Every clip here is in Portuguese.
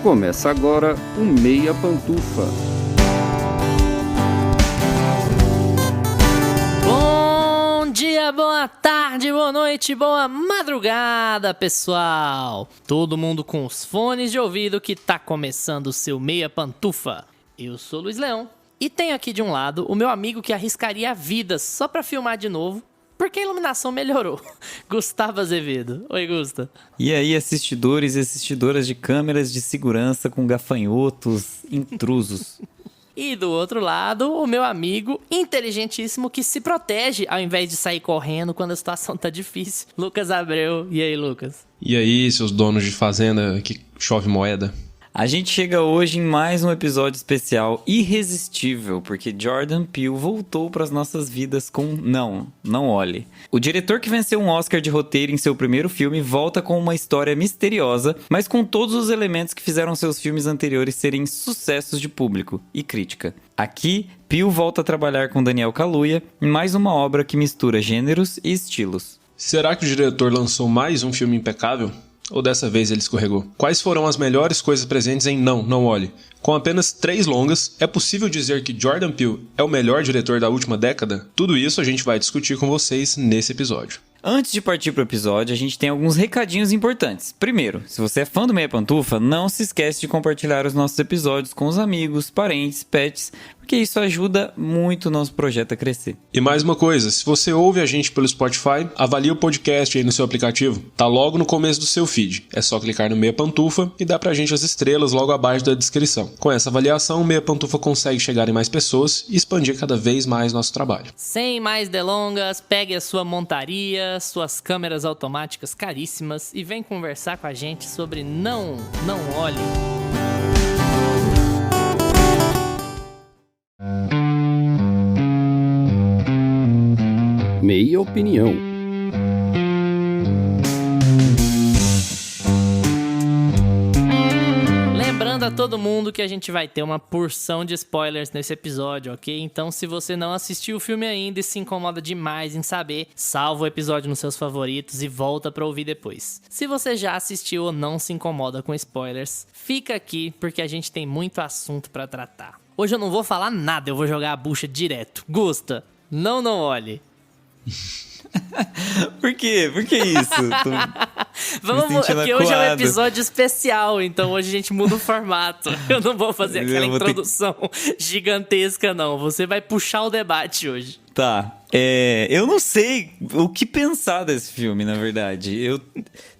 Começa agora o Meia Pantufa. Bom dia, boa tarde, boa noite, boa madrugada, pessoal! Todo mundo com os fones de ouvido que tá começando o seu Meia Pantufa. Eu sou o Luiz Leão e tenho aqui de um lado o meu amigo que arriscaria a vida só pra filmar de novo, porque a iluminação melhorou. Gustavo Azevedo. Oi, Gusta. E aí, assistidores e assistidoras de câmeras de segurança com gafanhotos intrusos. E do outro lado, o meu amigo inteligentíssimo que se protege ao invés de sair correndo quando a situação tá difícil. Lucas Abreu. E aí, Lucas? E aí, seus donos de fazenda que chove moeda? A gente chega hoje em mais um episódio especial irresistível, porque Jordan Peele voltou para as nossas vidas com Não Olhe. O diretor que venceu um Oscar de roteiro em seu primeiro filme volta com uma história misteriosa, mas com todos os elementos que fizeram seus filmes anteriores serem sucessos de público e crítica. Aqui, Peele volta a trabalhar com Daniel Kaluuya em mais uma obra que mistura gêneros e estilos. Será que o diretor lançou mais um filme impecável? Ou dessa vez ele escorregou? Quais foram as melhores coisas presentes em Não Olhe? Com apenas 3 longas, é possível dizer que Jordan Peele é o melhor diretor da última década? Tudo isso a gente vai discutir com vocês nesse episódio. Antes de partir pro episódio, a gente tem alguns recadinhos importantes. Primeiro, se você é fã do Meia Pantufa, não se esquece de compartilhar os nossos episódios com os amigos, parentes, pets, porque isso ajuda muito o nosso projeto a crescer. E mais uma coisa, se você ouve a gente pelo Spotify, avalie o podcast aí no seu aplicativo. Tá logo no começo do seu feed. É só clicar no Meia Pantufa e dar pra gente as estrelas logo abaixo da descrição. Com essa avaliação, o Meia Pantufa consegue chegar em mais pessoas e expandir cada vez mais nosso trabalho. Sem mais delongas, pegue a sua montaria, suas câmeras automáticas caríssimas e vem conversar com a gente sobre Não Olhe. Meia opinião. Lembrando a todo mundo que a gente vai ter uma porção de spoilers nesse episódio, ok? Então, se você não assistiu o filme ainda e se incomoda demais em saber, salva o episódio nos seus favoritos e volta pra ouvir depois. Se você já assistiu ou não se incomoda com spoilers, fica aqui porque a gente tem muito assunto pra tratar. Hoje eu não vou falar nada, eu vou jogar a bucha direto. Gusta, não olhe. Por quê? Por que isso? Vamos, porque hoje é um episódio especial, então hoje a gente muda o formato. Eu não vou fazer aquela introdução gigantesca, não. Você vai puxar o debate hoje. Tá. Eu não sei o que pensar desse filme, na verdade.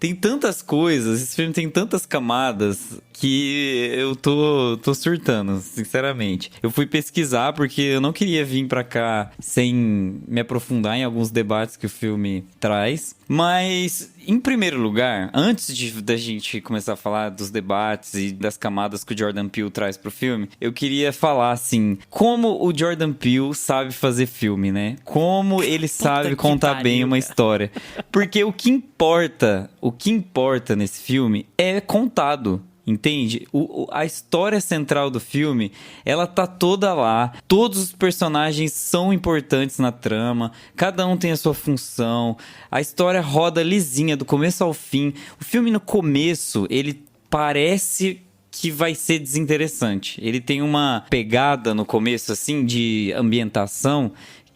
Tem tantas coisas, esse filme tem tantas camadas que eu tô surtando, sinceramente. Eu fui pesquisar porque eu não queria vir pra cá sem me aprofundar em alguns debates que o filme traz. Mas, em primeiro lugar, antes da gente começar a falar dos debates e das camadas que o Jordan Peele traz pro filme, eu queria falar, assim, como o Jordan Peele sabe fazer filme, né? Como ele sabe contar bem uma história. Porque o que importa nesse filme é contado. Entende? A história central do filme, ela tá toda lá. Todos os personagens são importantes na trama. Cada um tem a sua função. A história roda lisinha do começo ao fim. O filme no começo, ele parece que vai ser desinteressante. Ele tem uma pegada no começo, assim, de ambientação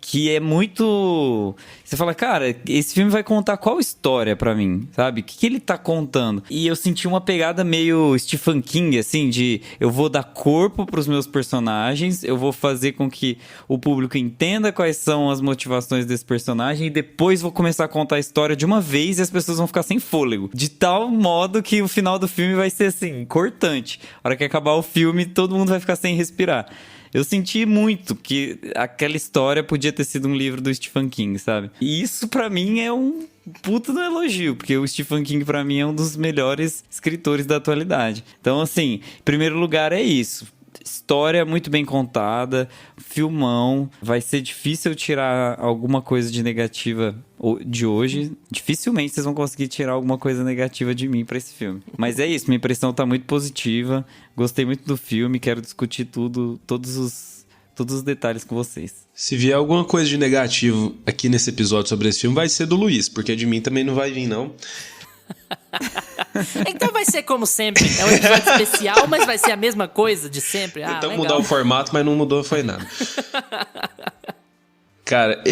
que é muito... Você fala, cara, esse filme vai contar qual história pra mim, sabe? O que ele tá contando? E eu senti uma pegada meio Stephen King, assim, de eu vou dar corpo pros meus personagens, eu vou fazer com que o público entenda quais são as motivações desse personagem e depois vou começar a contar a história de uma vez e as pessoas vão ficar sem fôlego. De tal modo que o final do filme vai ser, assim, cortante. A hora que acabar o filme, todo mundo vai ficar sem respirar. Eu senti muito que aquela história podia ter sido um livro do Stephen King, sabe? E isso pra mim é um puta do elogio, porque o Stephen King pra mim é um dos melhores escritores da atualidade. Então, assim, em primeiro lugar é isso. História muito bem contada, filmão. Vai ser difícil eu tirar alguma coisa de negativa de hoje. Dificilmente vocês vão conseguir tirar alguma coisa negativa de mim pra esse filme. Mas é isso, minha impressão tá muito positiva. Gostei muito do filme, quero discutir tudo, todos os detalhes com vocês. Se vier alguma coisa de negativo aqui nesse episódio sobre esse filme, vai ser do Luiz, porque de mim também não vai vir, não. Então vai ser como sempre. É um episódio especial, mas vai ser a mesma coisa de sempre. Então legal. mudar o formato, mas não mudou, foi nada. Cara,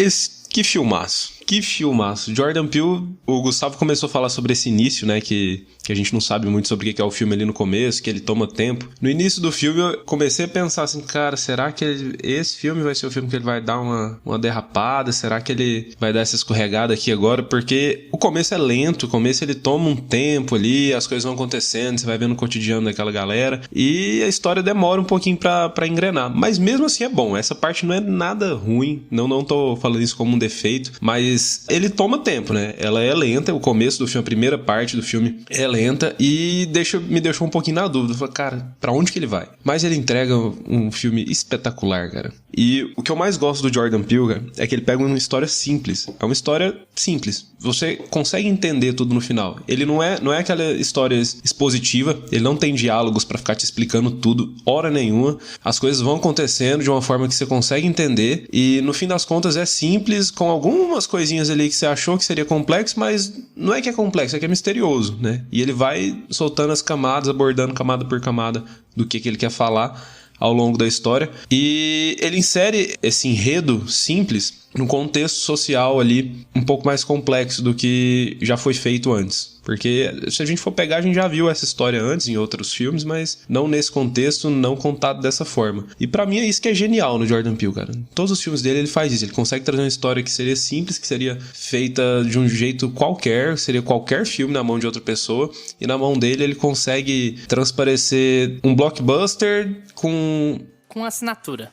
que filmaço. Que filmaço. Jordan Peele, o Gustavo começou a falar sobre esse início, né? Que a gente não sabe muito sobre o que é o filme ali no começo, que ele toma tempo. No início do filme, eu comecei a pensar assim, cara, será que esse filme vai ser o filme que ele vai dar uma derrapada? Será que ele vai dar essa escorregada aqui agora? Porque o começo é lento, o começo ele toma um tempo ali, as coisas vão acontecendo, você vai vendo o cotidiano daquela galera, e a história demora um pouquinho pra engrenar. Mas mesmo assim é bom, essa parte não é nada ruim, não tô falando isso como um defeito, mas ele toma tempo, né? Ela é lenta, o começo do filme, a primeira parte do filme é lenta e me deixou um pouquinho na dúvida. Eu falei, cara, pra onde que ele vai? Mas ele entrega um filme espetacular, cara. E o que eu mais gosto do Jordan Peele, cara, é que ele pega uma história simples. É uma história simples. Você consegue entender tudo no final. Ele não é aquela história expositiva, ele não tem diálogos pra ficar te explicando tudo, hora nenhuma. As coisas vão acontecendo de uma forma que você consegue entender e no fim das contas é simples, com algumas coisinhas ali que você achou que seria complexo, mas não é que é complexo, é que é misterioso, né? E ele vai soltando as camadas, abordando camada por camada do que ele quer falar ao longo da história. E ele insere esse enredo simples num contexto social ali um pouco mais complexo do que já foi feito antes. Porque se a gente for pegar, a gente já viu essa história antes em outros filmes, mas não nesse contexto, não contado dessa forma. E pra mim é isso que é genial no Jordan Peele, cara. Em todos os filmes dele ele faz isso. Ele consegue trazer uma história que seria simples, que seria feita de um jeito qualquer, seria qualquer filme na mão de outra pessoa, e na mão dele ele consegue transparecer um blockbuster com assinatura.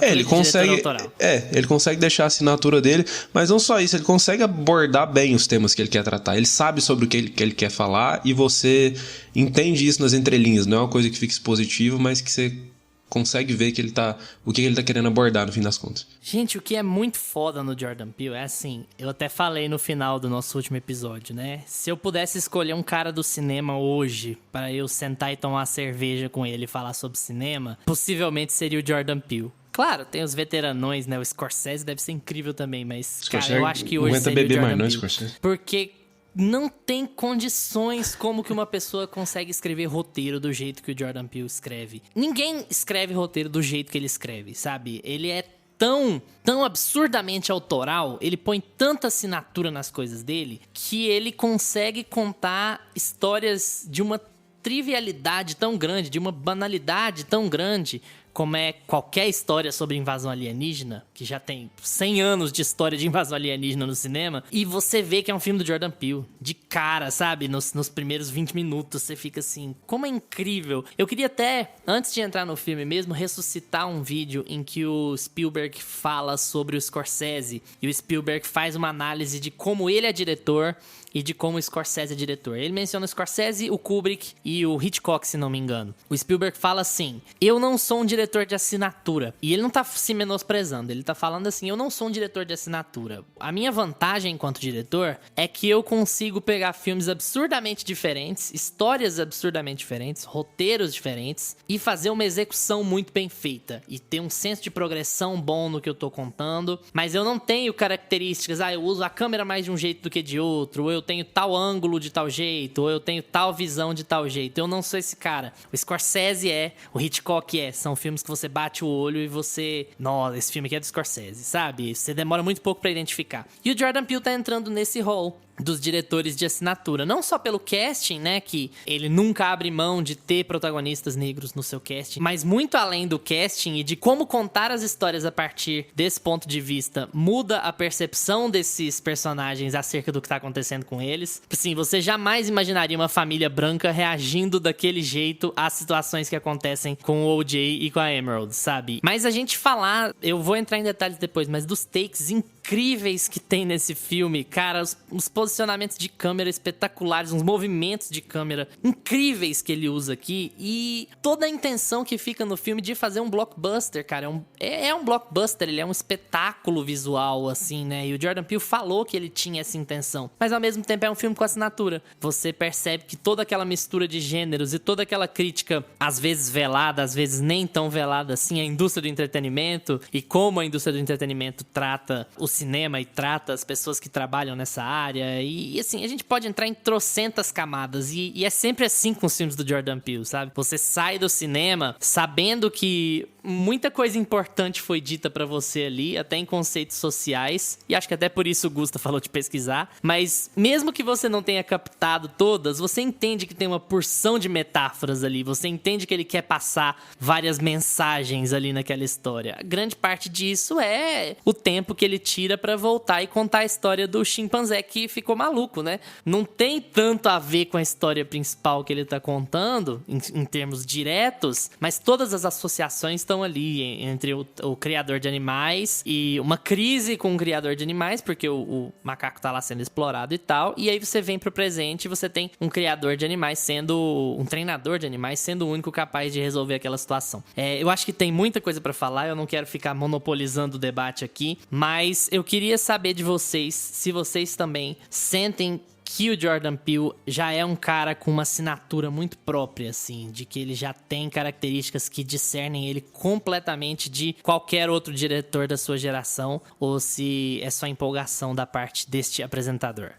Ele consegue deixar a assinatura dele, mas não só isso, ele consegue abordar bem os temas que ele quer tratar. Ele sabe sobre o que ele quer falar e você entende isso nas entrelinhas. Não é uma coisa que fica expositiva, mas que você consegue ver que o que ele tá querendo abordar no fim das contas. Gente, o que é muito foda no Jordan Peele é assim, eu até falei no final do nosso último episódio, né? Se eu pudesse escolher um cara do cinema hoje para eu sentar e tomar uma cerveja com ele e falar sobre cinema, possivelmente seria o Jordan Peele. Claro, tem os veteranões, né? O Scorsese deve ser incrível também, mas, cara, eu acho que hoje seria o Jordan Peele. Porque não tem condições como que uma pessoa consegue escrever roteiro do jeito que o Jordan Peele escreve. Ninguém escreve roteiro do jeito que ele escreve, sabe? Ele é tão absurdamente autoral, ele põe tanta assinatura nas coisas dele, que ele consegue contar histórias de uma trivialidade tão grande, de uma banalidade tão grande, como é qualquer história sobre invasão alienígena, que já tem 100 anos de história de invasão alienígena no cinema, e você vê que é um filme do Jordan Peele, de cara, sabe? Nos primeiros 20 minutos, você fica assim, como é incrível. Eu queria até, antes de entrar no filme mesmo, ressuscitar um vídeo em que o Spielberg fala sobre o Scorsese, e o Spielberg faz uma análise de como ele é diretor e de como o Scorsese é diretor. Ele menciona o Scorsese, o Kubrick e o Hitchcock, se não me engano. O Spielberg fala assim, eu não sou um diretor de assinatura. E ele não tá se menosprezando, ele tá falando assim, eu não sou um diretor de assinatura. A minha vantagem enquanto diretor é que eu consigo pegar filmes absurdamente diferentes, histórias absurdamente diferentes, roteiros diferentes, e fazer uma execução muito bem feita. E ter um senso de progressão bom no que eu tô contando. Mas eu não tenho características, eu uso a câmera mais de um jeito do que de outro, ou eu tenho tal ângulo de tal jeito, ou eu tenho tal visão de tal jeito. Eu não sou esse cara. O Scorsese o Hitchcock são filmes que você bate o olho e você... Nossa, esse filme aqui é do Scorsese, sabe? Você demora muito pouco pra identificar. E o Jordan Peele tá entrando nesse rol dos diretores de assinatura. Não só pelo casting, né? Que ele nunca abre mão de ter protagonistas negros no seu casting. Mas muito além do casting e de como contar as histórias a partir desse ponto de vista, muda a percepção desses personagens acerca do que tá acontecendo com eles. Assim, você jamais imaginaria uma família branca reagindo daquele jeito às situações que acontecem com o O.J. e com a Emerald, sabe? Mas a gente falar... Eu vou entrar em detalhes depois, mas dos takes incríveis que tem nesse filme, cara, os posicionamentos de câmera espetaculares, uns movimentos de câmera incríveis que ele usa aqui e toda a intenção que fica no filme de fazer um blockbuster, cara, é um blockbuster, ele é um espetáculo visual, assim, né, e o Jordan Peele falou que ele tinha essa intenção, mas ao mesmo tempo é um filme com assinatura. Você percebe que toda aquela mistura de gêneros e toda aquela crítica, às vezes velada, às vezes nem tão velada assim, à indústria do entretenimento e como a indústria do entretenimento trata o cinema e trata as pessoas que trabalham nessa área. E assim, a gente pode entrar em trocentas camadas. E é sempre assim com os filmes do Jordan Peele, sabe? Você sai do cinema sabendo que muita coisa importante foi dita pra você ali, até em conceitos sociais. E acho que até por isso o Gusta falou de pesquisar. Mas mesmo que você não tenha captado todas, você entende que tem uma porção de metáforas ali. Você entende que ele quer passar várias mensagens ali naquela história. A grande parte disso é o tempo que ele tira pra voltar e contar a história do chimpanzé que ficou maluco, né? Não tem tanto a ver com a história principal que ele tá contando, em termos diretos, mas todas as associações estão ali entre o criador de animais e uma crise com o criador de animais, porque o macaco tá lá sendo explorado e tal, e aí você vem pro presente e você tem um criador de animais sendo um treinador de animais, sendo o único capaz de resolver aquela situação. Eu acho que tem muita coisa pra falar, eu não quero ficar monopolizando o debate aqui, mas eu queria saber de vocês, se vocês também sentem que o Jordan Peele já é um cara com uma assinatura muito própria, assim, de que ele já tem características que discernem ele completamente de qualquer outro diretor da sua geração, ou se é só empolgação da parte deste apresentador.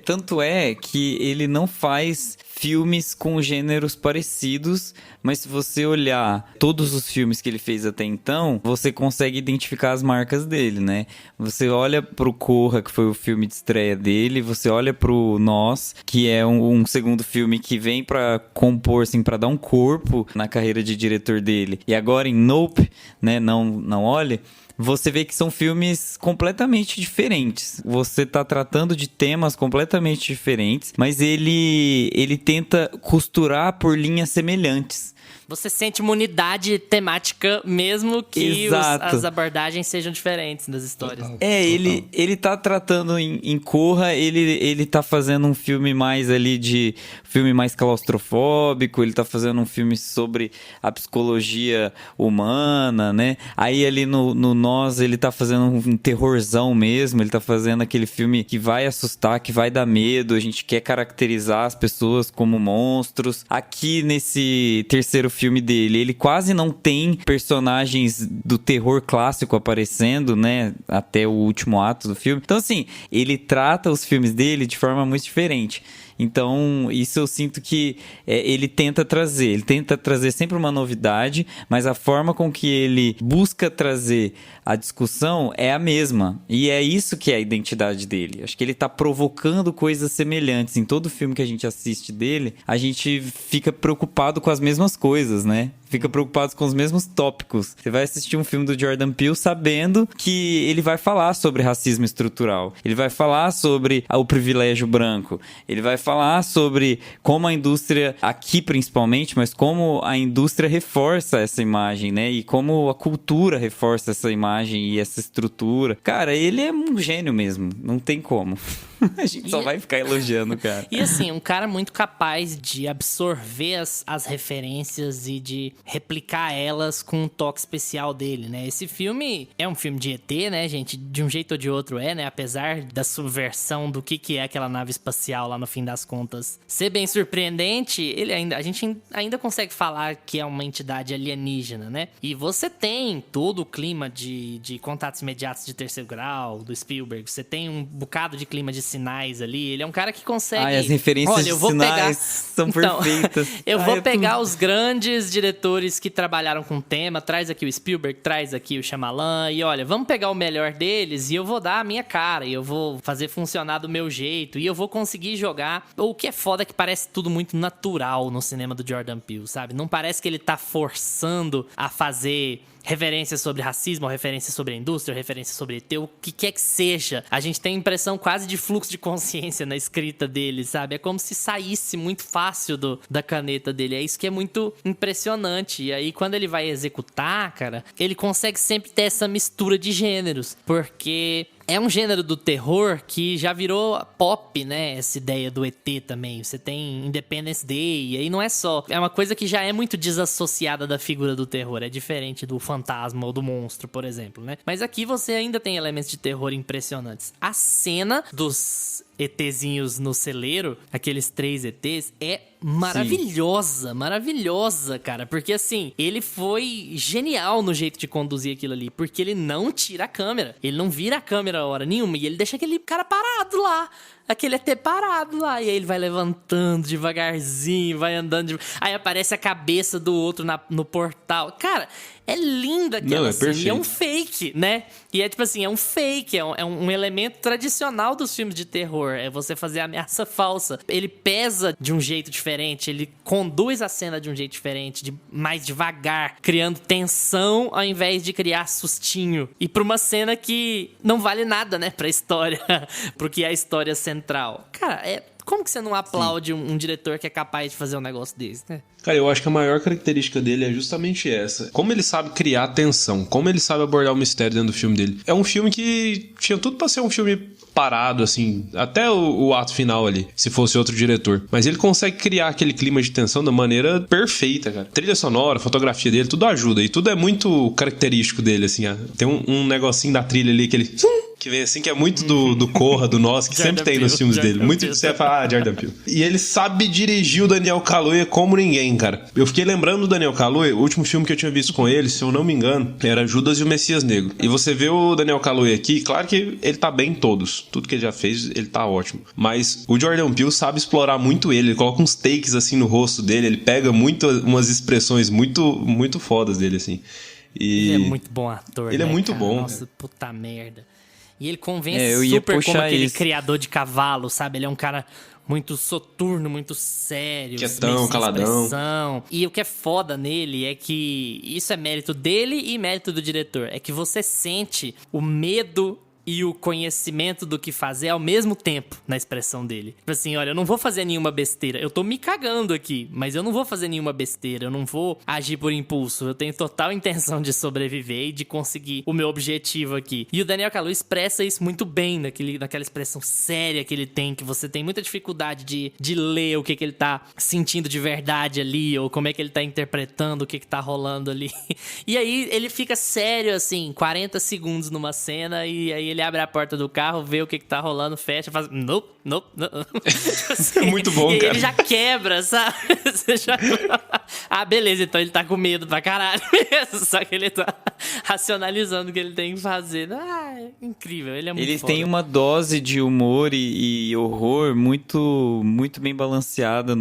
Tanto é que ele não faz filmes com gêneros parecidos, mas se você olhar todos os filmes que ele fez até então, você consegue identificar as marcas dele, né? Você olha pro Corra, que foi o filme de estreia dele, você olha pro Nós, que é um segundo filme que vem pra compor, assim, pra dar um corpo na carreira de diretor dele. E agora em Nope, né, não olhe, você vê que são filmes completamente diferentes. Você tá tratando de temas completamente diferentes, mas ele tenta costurar por linhas semelhantes. Você sente uma unidade temática, mesmo que as abordagens sejam diferentes das histórias. Ele tá tratando em Corra, ele tá fazendo um filme mais ali de... filme mais claustrofóbico, ele tá fazendo um filme sobre a psicologia humana, né? Aí ali no Nós, ele tá fazendo um terrorzão mesmo, ele tá fazendo aquele filme que vai assustar, que vai dar medo, a gente quer caracterizar as pessoas como monstros. Aqui nesse terceiro filme dele, ele quase não tem personagens do terror clássico aparecendo, né, até o último ato do filme. Então, assim, ele trata os filmes dele de forma muito diferente. Então, isso eu sinto que ele tenta trazer sempre uma novidade, mas a forma com que ele busca trazer a discussão é a mesma. E é isso que é a identidade dele. Acho que ele tá provocando coisas semelhantes. Em todo filme que a gente assiste dele, a gente fica preocupado com as mesmas coisas, né? Fica preocupado com os mesmos tópicos. Você vai assistir um filme do Jordan Peele sabendo que ele vai falar sobre racismo estrutural. Ele vai falar sobre o privilégio branco. Ele vai falar sobre como a indústria, aqui principalmente, mas como a indústria reforça essa imagem, né? E como a cultura reforça essa imagem e essa estrutura. Cara, ele é um gênio mesmo. Não tem como. A gente só vai ficar elogiando o cara. E assim, um cara muito capaz de absorver as referências e de replicar elas com um toque especial dele, né? Esse filme é um filme de ET, né, gente? De um jeito ou de outro né? Apesar da subversão do que é aquela nave espacial lá no fim das contas ser bem surpreendente, a gente ainda consegue falar que é uma entidade alienígena, né? E você tem todo o clima de contatos imediatos de terceiro grau do Spielberg, você tem um bocado de clima de sinais ali, ele é um cara que consegue... as referências de sinais são perfeitas. Eu vou pegar os grandes diretores que trabalharam com o tema, traz aqui o Spielberg, traz aqui o Shyamalan, e olha, vamos pegar o melhor deles e eu vou dar a minha cara, e eu vou fazer funcionar do meu jeito, e eu vou conseguir jogar. O que é foda é que parece tudo muito natural no cinema do Jordan Peele, sabe? Não parece que ele tá forçando a fazer referência sobre racismo, ou referência sobre a indústria, ou referência sobre ET, o que quer que seja. A gente tem a impressão quase de fluxo de consciência na escrita dele, sabe? É como se saísse muito fácil da caneta dele. É isso que é muito impressionante. E aí, quando ele vai executar, cara, ele consegue sempre ter essa mistura de gêneros. Porque é um gênero do terror que já virou pop, né? Essa ideia do ET também. Você tem Independence Day, e aí não é só... É uma coisa que já é muito desassociada da figura do terror. É diferente do fantasma ou do monstro, por exemplo, né? Mas aqui você ainda tem elementos de terror impressionantes. A cena dos ETzinhos no celeiro, aqueles 3 ETs, é maravilhosa, cara. Porque, assim, ele foi genial no jeito de conduzir aquilo ali. Porque ele não tira a câmera. Ele não vira a câmera hora nenhuma. E ele deixa aquele cara parado lá. Aquele ET parado lá. E aí ele vai levantando devagarzinho, vai andando. Aí aparece a cabeça do outro no portal. Cara, é linda aquela cena. E é um fake, né? E é tipo assim, é um fake. É um elemento tradicional dos filmes de terror. É você fazer ameaça falsa. Ele pesa de um jeito diferente. Ele conduz a cena de um jeito diferente. Mais devagar. Criando tensão ao invés de criar sustinho. E pra uma cena que não vale nada, né? Pra história. Porque é a história central. Cara, como que você não aplaude um diretor que é capaz de fazer um negócio desse, né? Cara, eu acho que a maior característica dele é justamente essa. Como ele sabe criar tensão, como ele sabe abordar o mistério dentro do filme dele. É um filme que tinha tudo pra ser um filme parado, assim, até o ato final ali, se fosse outro diretor. Mas ele consegue criar aquele clima de tensão da maneira perfeita, cara. Trilha sonora, fotografia dele, tudo ajuda. E tudo é muito característico dele, assim. Tem um negocinho da trilha ali que ele... que vem assim, que é muito do Corra, do Nós, que sempre tem nos filmes dele. Muito que você fala, Jordan Peele. E ele sabe dirigir o Daniel Kaluuya como ninguém, cara. Eu fiquei lembrando do Daniel Kaluuya, o último filme que eu tinha visto com ele, se eu não me engano, era Judas e o Messias Negro. E você vê o Daniel Kaluuya aqui, claro que ele tá bem em todos. Tudo que ele já fez, ele tá ótimo. Mas o Jordan Peele sabe explorar muito ele coloca uns takes assim no rosto dele, ele pega muito umas expressões muito fodas dele, assim. Ele é muito bom ator, ele né, é muito cara? bom. Nossa, puta merda. E ele convence eu ia super como puxar aquele isso. criador de cavalo, sabe? Ele é um cara muito soturno, muito sério. Quietão, meio sem caladão. expressão. E o que é foda nele é que isso é mérito dele e mérito do diretor. É que você sente o medo e o conhecimento do que fazer ao mesmo tempo na expressão dele. Tipo assim, olha, eu não vou fazer nenhuma besteira. Eu tô me cagando aqui, mas eu não vou fazer nenhuma besteira. Eu não vou agir por impulso. Eu tenho total intenção de sobreviver e de conseguir o meu objetivo aqui. E o Daniel Kaluuya expressa isso muito bem naquela expressão séria que ele tem, que você tem muita dificuldade de ler o que ele tá sentindo de verdade ali, ou como é que ele tá interpretando o que tá rolando ali. E aí ele fica sério, assim, 40 segundos numa cena, e aí ele abre a porta do carro, vê o que tá rolando, fecha, faz... Nope. Assim, É muito bom, e cara. ele já quebra, sabe? Você já... Ah, beleza, então ele tá com medo pra caralho mesmo. Só que ele tá racionalizando o que ele tem que fazer. Ah, é incrível, ele é muito Eles foda. têm uma dose de humor e horror muito bem balanceada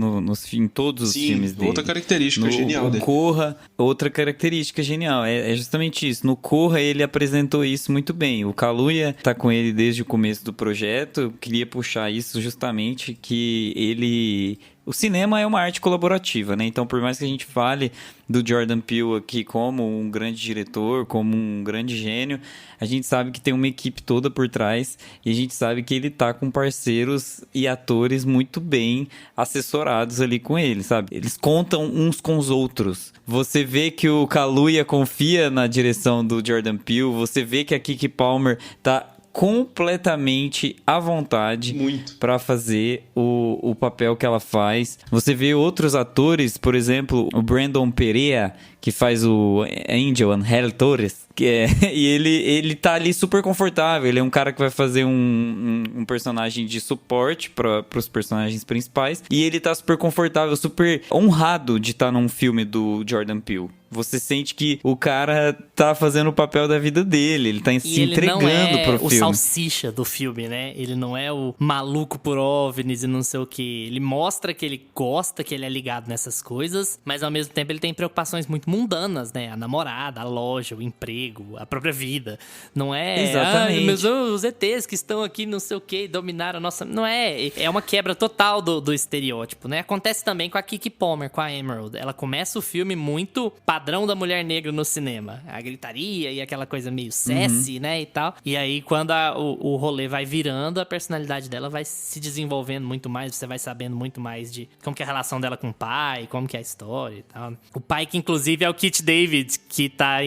em todos os filmes dele. Outra característica genial no dele. Corra, outra característica genial. É justamente isso. No Corra, ele apresentou isso muito bem. O Kaluuya tá com ele desde o começo do projeto. Eu queria puxar isso justamente, que ele... O cinema é uma arte colaborativa, né? Então, por mais que a gente fale do Jordan Peele aqui como um grande diretor, como um grande gênio, a gente sabe que tem uma equipe toda por trás e a gente sabe que ele tá com parceiros e atores muito bem assessorados ali com ele, sabe? Eles contam uns com os outros. Você vê que o Kaluuya confia na direção do Jordan Peele, você vê que a Keke Palmer tá completamente à vontade para fazer o papel que ela faz. Você vê outros atores, por exemplo, o Brandon Perea, que faz o Angel, Angel Torres, e ele tá ali super confortável. Ele é um cara que vai fazer um personagem de suporte para os personagens principais, e ele tá super confortável, super honrado de estar num filme do Jordan Peele. Você sente que o cara tá fazendo o papel da vida dele, ele tá se entregando pro filme. Ele não é o salsicha do filme, né? Ele não é o maluco por OVNIs e não sei o que. Ele mostra que ele gosta, que ele é ligado nessas coisas, mas ao mesmo tempo ele tem preocupações muito mundanas, né? A namorada, a loja, o emprego, a própria vida. Não é... Exatamente. Mas os ETs que estão aqui não sei o que, dominaram a nossa... Não é... É uma quebra total do estereótipo, né? Acontece também com a Keke Palmer, com a Emerald. Ela começa o filme muito padrão da mulher negra no cinema. A gritaria e aquela coisa meio sassy, né, e tal. E aí, quando o rolê vai virando, a personalidade dela vai se desenvolvendo muito mais, você vai sabendo muito mais de como que é a relação dela com o pai, como que é a história e tal. O pai que, inclusive, é o Kit David, que tá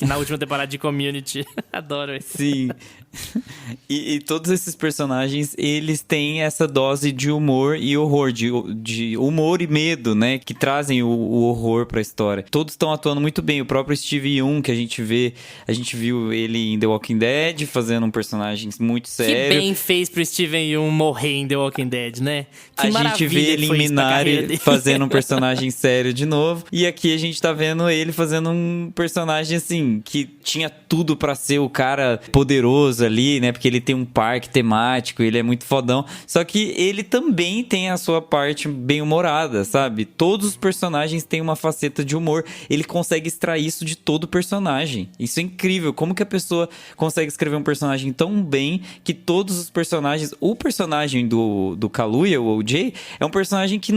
na última temporada de Community. Adoro esse. Sim. E todos esses personagens, eles têm essa dose de humor e horror, de humor e medo, né? Que trazem o horror pra história. Todos estão atuando muito bem. O próprio Steve Yeun, que a gente viu ele em The Walking Dead, fazendo um personagem muito sério. Que bem fez pro Steven Yeun morrer em The Walking Dead, né? Que a gente vê ele em Minari fazendo um personagem sério de novo. E aqui a gente tá vendo ele fazendo um personagem, assim, que tinha tudo pra ser o cara poderoso ali, né? Porque ele tem um parque temático, ele é muito fodão. Só que ele também tem a sua parte bem-humorada, sabe? Todos os personagens têm uma faceta de humor. Ele consegue extrair isso de todo personagem. Isso é incrível. Como que a pessoa consegue escrever um personagem tão bem que todos os personagens... O personagem do Kaluuya, o OJ, é um personagem que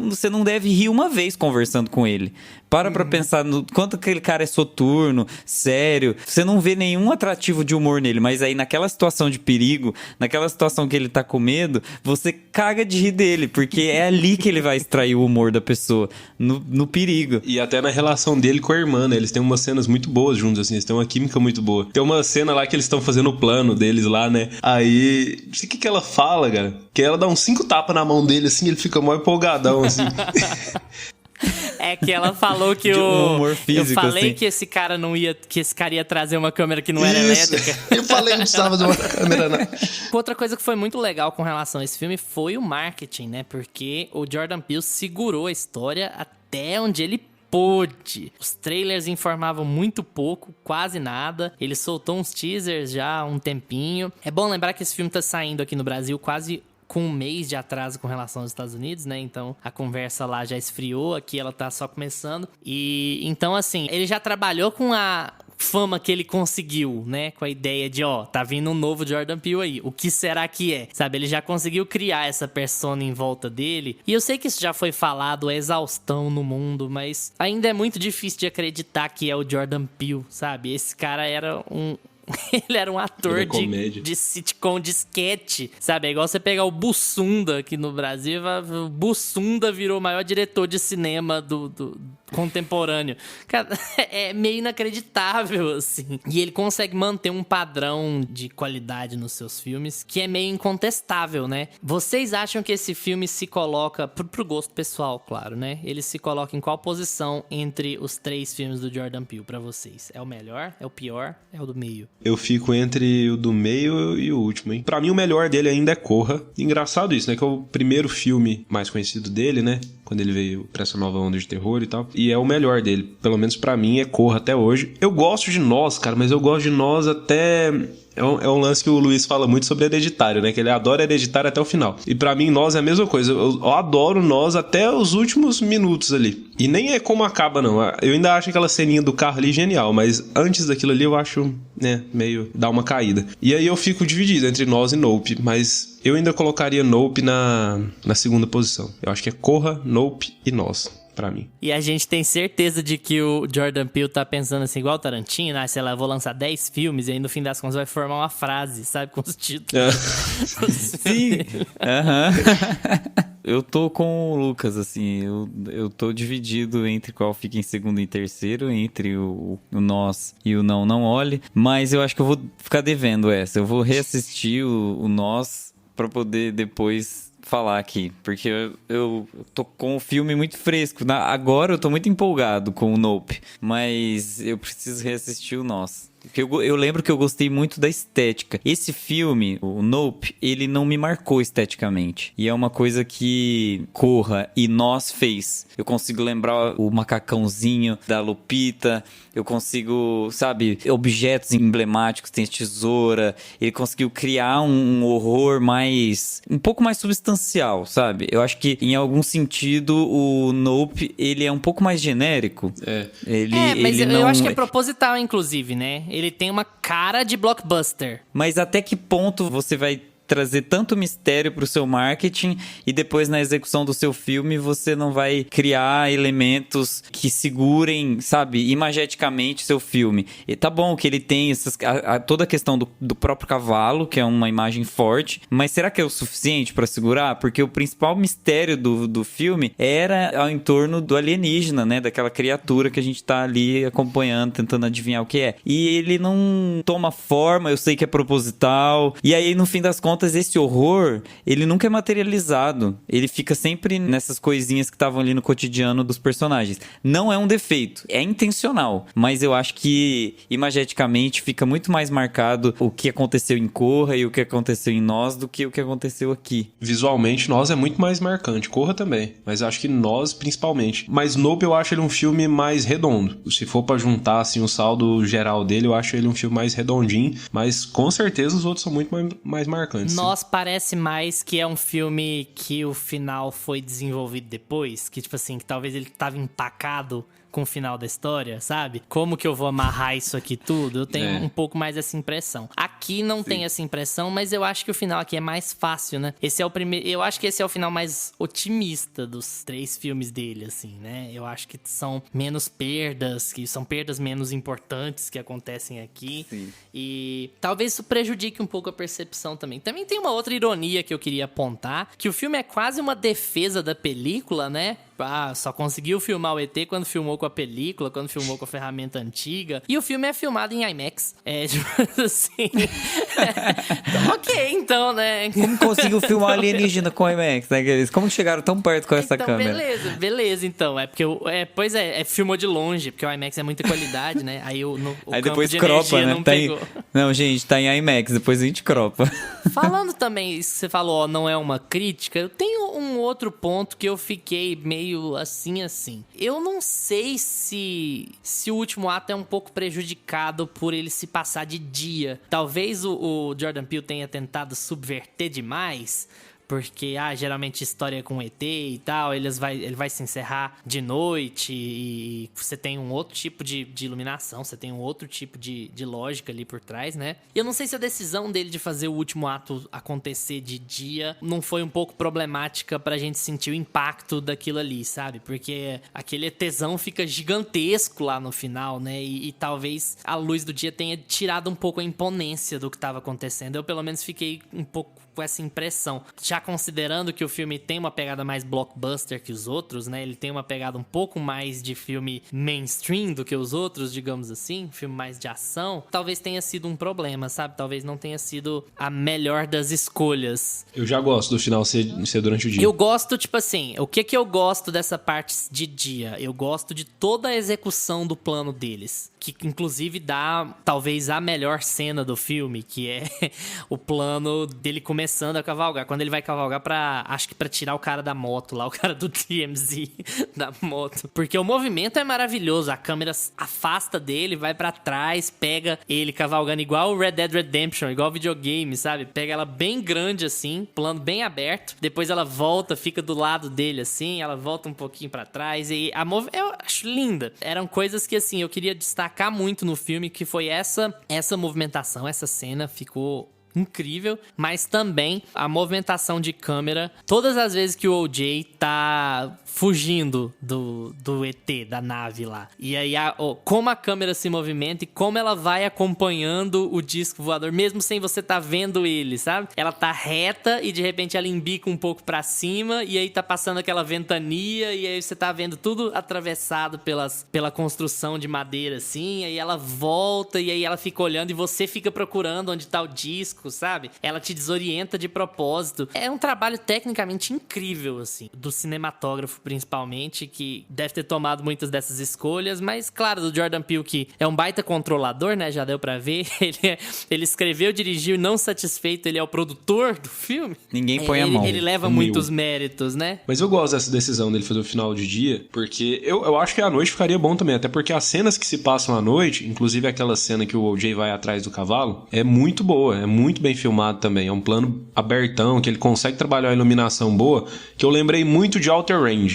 você não deve rir uma vez conversando com ele. Pra pensar no quanto aquele cara é soturno, sério. Você não vê nenhum atrativo de humor nele, mas aí naquela situação de perigo, naquela situação que ele tá com medo, você caga de rir dele, porque é ali que ele vai extrair o humor da pessoa, no perigo. E até na relação dele com a irmã, né? Eles têm umas cenas muito boas juntos, assim, eles têm uma química muito boa. Tem uma cena lá que eles estão fazendo o plano deles lá, né? Aí, não sei o que ela fala, cara, que ela dá uns 5 tapas na mão dele, assim, ele fica mó empolgadão, assim. É que ela falou que um humor físico, eu falei assim. que esse cara ia trazer uma câmera que não era elétrica. Eu falei que não precisava de uma câmera, não. Outra coisa que foi muito legal com relação a esse filme foi o marketing, né? Porque o Jordan Peele segurou a história até onde ele pôde. Os trailers informavam muito pouco, quase nada. Ele soltou uns teasers já há um tempinho. É bom lembrar que esse filme tá saindo aqui no Brasil quase com um mês de atraso com relação aos Estados Unidos, né? Então, a conversa lá já esfriou, aqui ela tá só começando. E, então, assim, ele já trabalhou com a fama que ele conseguiu, né? Com a ideia de, tá vindo um novo Jordan Peele aí. O que será que é? Sabe? Ele já conseguiu criar essa persona em volta dele. E eu sei que isso já foi falado a exaustão no mundo, mas ainda é muito difícil de acreditar que é o Jordan Peele, sabe? Esse cara era ele era um ator de sitcom, de sketch, sabe? É igual você pegar o Bussunda aqui no Brasil. O Bussunda virou o maior diretor de cinema do contemporâneo. Cara, é meio inacreditável, assim. E ele consegue manter um padrão de qualidade nos seus filmes que é meio incontestável, né? Vocês acham que esse filme se coloca, pro gosto pessoal, claro, né? Ele se coloca em qual posição entre os 3 filmes do Jordan Peele pra vocês? É o melhor? É o pior? É o do meio? Eu fico entre o do meio e o último, hein? Pra mim, o melhor dele ainda é Corra. Engraçado isso, né? Que é o primeiro filme mais conhecido dele, né? Quando ele veio pra essa nova onda de terror e tal. E é o melhor dele. Pelo menos pra mim, é Corra até hoje. Eu gosto de Nós, cara, mas eu gosto de Nós até... É um lance que o Luiz fala muito sobre Hereditário, né? Que ele adora Hereditário até o final. E pra mim, Nós é a mesma coisa. Eu adoro Nós até os últimos minutos ali. E nem é como acaba, não. Eu ainda acho aquela ceninha do carro ali genial, mas antes daquilo ali eu acho, né, meio dá uma caída. E aí eu fico dividido entre Nós e Nope, mas eu ainda colocaria Nope na segunda posição. Eu acho que é Corra, Nope e Nós. Pra mim. E a gente tem certeza de que o Jordan Peele tá pensando assim, igual o Tarantino, sei lá, eu vou lançar 10 filmes e aí no fim das contas vai formar uma frase, sabe, com os títulos. Sim. Eu tô com o Lucas, assim, eu tô dividido entre qual fica em segundo e terceiro, entre o Nós e o Não Olhe, mas eu acho que eu vou ficar devendo essa. Eu vou reassistir o Nós pra poder depois falar aqui, porque eu tô com o filme muito fresco. Agora eu tô muito empolgado com o Nope, mas eu preciso reassistir o Nós. Porque eu lembro que eu gostei muito da estética. Esse filme, o Nope, ele não me marcou esteticamente. E é uma coisa que Corra e Nós fez. Eu consigo lembrar o macacãozinho da Lupita. Eu consigo, sabe, objetos emblemáticos. Tem tesoura. Ele conseguiu criar um horror um pouco mais substancial, sabe? Eu acho que, em algum sentido, o Nope, ele é um pouco mais genérico. Mas eu acho que é proposital, inclusive, né? Ele tem uma cara de blockbuster. Mas até que ponto você vai trazer tanto mistério pro seu marketing e depois na execução do seu filme você não vai criar elementos que segurem, sabe, imageticamente seu filme. E tá bom que ele tem toda a questão do próprio cavalo, que é uma imagem forte, mas será que é o suficiente pra segurar? Porque o principal mistério do filme era ao entorno do alienígena, né, daquela criatura que a gente tá ali acompanhando, tentando adivinhar o que é. E ele não toma forma, eu sei que é proposital, e aí no fim das contas esse horror, ele nunca é materializado, ele fica sempre nessas coisinhas que estavam ali no cotidiano dos personagens. Não é um defeito, é intencional, mas eu acho que imageticamente fica muito mais marcado o que aconteceu em Corra e o que aconteceu em Nós do que o que aconteceu aqui. Visualmente, Nós é muito mais marcante, Corra também, mas eu acho que Nós principalmente. Mas Nope eu acho ele um filme mais redondo. Se for pra juntar assim o saldo geral dele, eu acho ele um filme mais redondinho, mas com certeza os outros são muito mais marcantes. Nós parece mais que é um filme que o final foi desenvolvido depois, que tipo assim, que talvez ele tava empacado com o final da história, sabe? Como que eu vou amarrar isso aqui tudo? Eu tenho um pouco mais essa impressão. Aqui não tem essa impressão, mas eu acho que o final aqui é mais fácil, né? Esse é o primeiro... Eu acho que esse é o final mais otimista dos 3 filmes dele, assim, né? Eu acho que são menos perdas, que são perdas menos importantes que acontecem aqui. Sim. E talvez isso prejudique um pouco a percepção também. Também tem uma outra ironia que eu queria apontar, que o filme é quase uma defesa da película, né? Ah, só conseguiu filmar o ET quando filmou com a película, quando filmou com a ferramenta antiga. E o filme é filmado em IMAX. É, tipo assim... ok, então, né? Como conseguiu filmar alienígena com IMAX, né? Como chegaram tão perto com essa então, câmera? Beleza, então. É porque, pois é, filmou de longe, porque o IMAX é muita qualidade, né? Aí o aí campo depois de cropa, energia né? não Tá pegou. Não, gente, tá em IMAX, depois a gente cropa. Falando também, isso que você falou, ó, não é uma crítica, eu tenho um outro ponto que eu fiquei meio assim. Eu não sei se o último ato é um pouco prejudicado por ele se passar de dia. Talvez o Jordan Peele tenha tentado subverter demais, porque, geralmente história com ET e tal, ele vai se encerrar de noite e você tem um outro tipo de iluminação, você tem um outro tipo de lógica ali por trás, né? E eu não sei se a decisão dele de fazer o último ato acontecer de dia não foi um pouco problemática pra gente sentir o impacto daquilo ali, sabe? Porque aquele ETzão fica gigantesco lá no final, né? E talvez a luz do dia tenha tirado um pouco a imponência do que tava acontecendo. Eu, pelo menos, fiquei um pouco com essa impressão. Já considerando que o filme tem uma pegada mais blockbuster que os outros, né? Ele tem uma pegada um pouco mais de filme mainstream do que os outros, digamos assim. Filme mais de ação. Talvez tenha sido um problema, sabe? Talvez não tenha sido a melhor das escolhas. Eu já gosto do final ser durante o dia. Eu gosto, tipo assim, o que eu gosto dessa parte de dia? Eu gosto de toda a execução do plano deles. Que inclusive dá, talvez, a melhor cena do filme, que é o plano dele começando a cavalgar. Quando ele vai cavalgar acho que pra tirar o cara da moto lá, o cara do TMZ da moto. Porque o movimento é maravilhoso, a câmera afasta dele, vai pra trás, pega ele cavalgando igual o Red Dead Redemption, igual o videogame, sabe? Pega ela bem grande assim, plano bem aberto, depois ela volta, fica do lado dele assim, ela volta um pouquinho pra trás e eu acho linda. Eram coisas que assim, eu queria destacar muito no filme, que foi essa movimentação, essa cena ficou incrível, mas também a movimentação de câmera, todas as vezes que o OJ tá fugindo do ET, da nave lá. E aí, como a câmera se movimenta e como ela vai acompanhando o disco voador, mesmo sem você tá vendo ele, sabe? Ela tá reta e de repente ela embica um pouco pra cima e aí tá passando aquela ventania e aí você tá vendo tudo atravessado pela construção de madeira, assim, e aí ela volta e aí ela fica olhando e você fica procurando onde tá o disco, sabe? Ela te desorienta de propósito. É um trabalho tecnicamente incrível, assim, do cinematógrafo principalmente, que deve ter tomado muitas dessas escolhas, mas claro, do Jordan Peele, que é um baita controlador, né? Já deu pra ver. Ele escreveu, dirigiu, não satisfeito, ele é o produtor do filme. Ninguém põe a mão. Ele leva muitos méritos, né? Mas eu gosto dessa decisão dele fazer o final de dia, porque eu acho que à noite ficaria bom também, até porque as cenas que se passam à noite, inclusive aquela cena que o OJ vai atrás do cavalo, é muito boa, é muito bem filmado também, é um plano abertão, que ele consegue trabalhar a iluminação boa, que eu lembrei muito de Outer Range.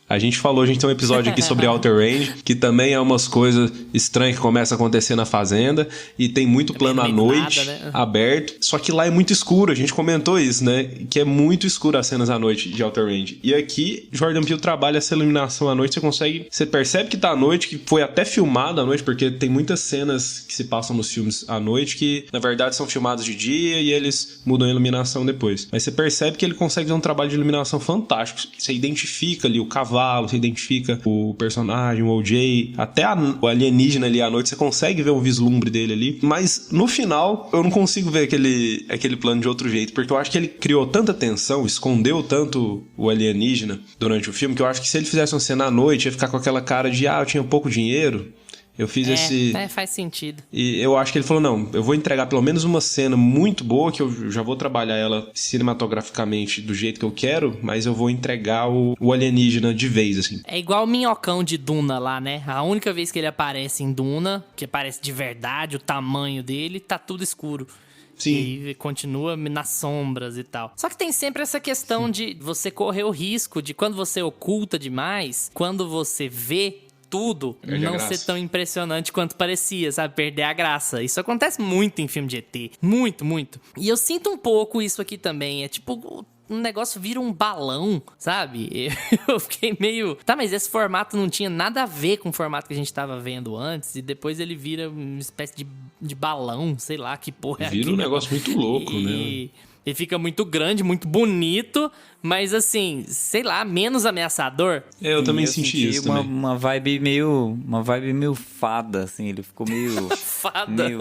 A gente tem um episódio aqui sobre Outer Range, que também é umas coisas estranhas que começam a acontecer na fazenda, e tem muito plano à noite, nada, né? aberto, só que lá é muito escuro, a gente comentou isso, né? Que é muito escuro as cenas à noite de Outer Range. E aqui, Jordan Peele trabalha essa iluminação à noite, você percebe que tá à noite, que foi até filmado à noite, porque tem muitas cenas que se passam nos filmes à noite que, na verdade, são filmadas de dia e eles mudam a iluminação depois. Mas você percebe que ele consegue fazer um trabalho de iluminação fantástico. Você identifica ali o cavalo, você identifica o personagem, o OJ, até o alienígena ali à noite, você consegue ver um vislumbre dele ali. Mas, no final, eu não consigo ver aquele plano de outro jeito, porque eu acho que ele criou tanta tensão, escondeu tanto o alienígena durante o filme, que eu acho que se ele fizesse uma cena à noite, ia ficar com aquela cara de, eu tinha pouco dinheiro, eu fiz esse... faz sentido. E eu acho que ele falou, não, eu vou entregar pelo menos uma cena muito boa, que eu já vou trabalhar ela cinematograficamente do jeito que eu quero, mas eu vou entregar o alienígena de vez, assim. É igual o minhocão de Duna lá, né? A única vez que ele aparece em Duna, que aparece de verdade, o tamanho dele, tá tudo escuro. Sim. E continua nas sombras e tal. Só que tem sempre essa questão de você correr o risco de quando você oculta demais, quando você vê tudo, perde não ser tão impressionante quanto parecia, sabe? Perder a graça. Isso acontece muito em filme de ET. Muito, muito. E eu sinto um pouco isso aqui também. É tipo... um negócio vira um balão, sabe? Eu fiquei meio... Tá, mas esse formato não tinha nada a ver com o formato que a gente tava vendo antes, e depois ele vira uma espécie de balão, sei lá, que porra é Vira aquilo. um negócio muito louco, né? E fica muito grande, muito bonito, mas assim, sei lá, menos ameaçador. Eu também senti isso também. Uma vibe meio fada, assim, ele ficou meio... Fada. Meio...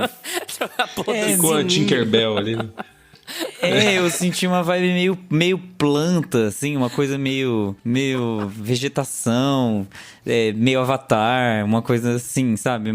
Ficou a Tinkerbell ali, né? Eu senti uma vibe meio planta, assim, uma coisa meio vegetação, meio Avatar, uma coisa assim, sabe?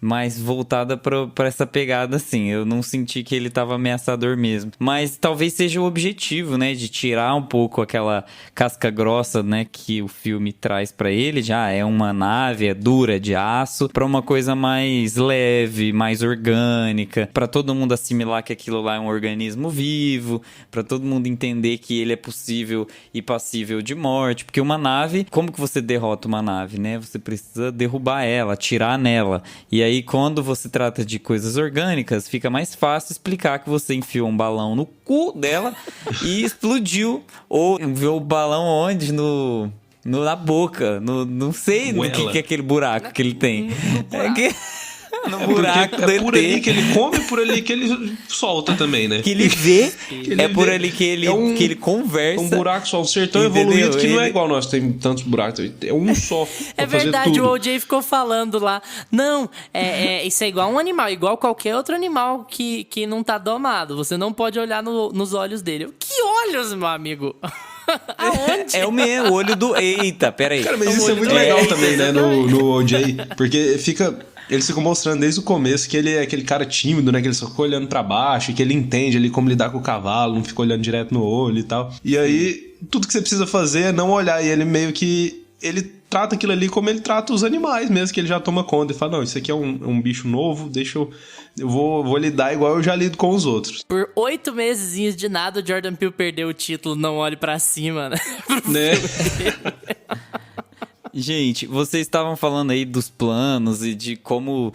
Mais voltada pra essa pegada, assim. Eu não senti que ele tava ameaçador mesmo. Mas talvez seja o objetivo, né? De tirar um pouco aquela casca grossa, né? Que o filme traz pra ele. Já é uma nave, é dura, de aço. Pra uma coisa mais leve, mais orgânica. Pra todo mundo assimilar que aquilo lá é um organismo vivo. Pra todo mundo entender que ele é possível e passível de morte. Porque uma nave... Como que você derrota uma nave, né? Você precisa derrubar ela, atirar nela. E aí, quando você trata de coisas orgânicas, fica mais fácil explicar que você enfiou um balão no cu dela e explodiu. Ou enviou o balão onde? Na boca. Não sei no que é aquele buraco que ele tem. No buraco do ET. Por ali que ele come, por ali que ele solta também, né? Que ele vê, por ali que ele conversa. Um buraco só, um ser tão evoluído que não é igual nós, tem tantos buracos. É um só. É verdade, o OJ ficou falando lá. Não, isso é igual um animal, igual qualquer outro animal que não tá domado. Você não pode olhar nos olhos dele. Que olhos, meu amigo? Aonde? É o meu, o olho do... Eita, peraí. Cara, mas isso é muito legal também, né, no OJ. Porque eles ficam mostrando desde o começo que ele é aquele cara tímido, né? Que ele só fica olhando pra baixo e que ele entende ali como lidar com o cavalo, não fica olhando direto no olho e tal. E aí, tudo que você precisa fazer é não olhar. E ele meio que... Ele trata aquilo ali como ele trata os animais mesmo, que ele já toma conta. Ele fala, não, isso aqui é um bicho novo, deixa eu vou lidar igual eu já lido com os outros. Por 8 mesezinhos de nada, o Jordan Peele perdeu o título Não Olhe Pra Cima, né? Né? Gente, vocês estavam falando aí dos planos e de como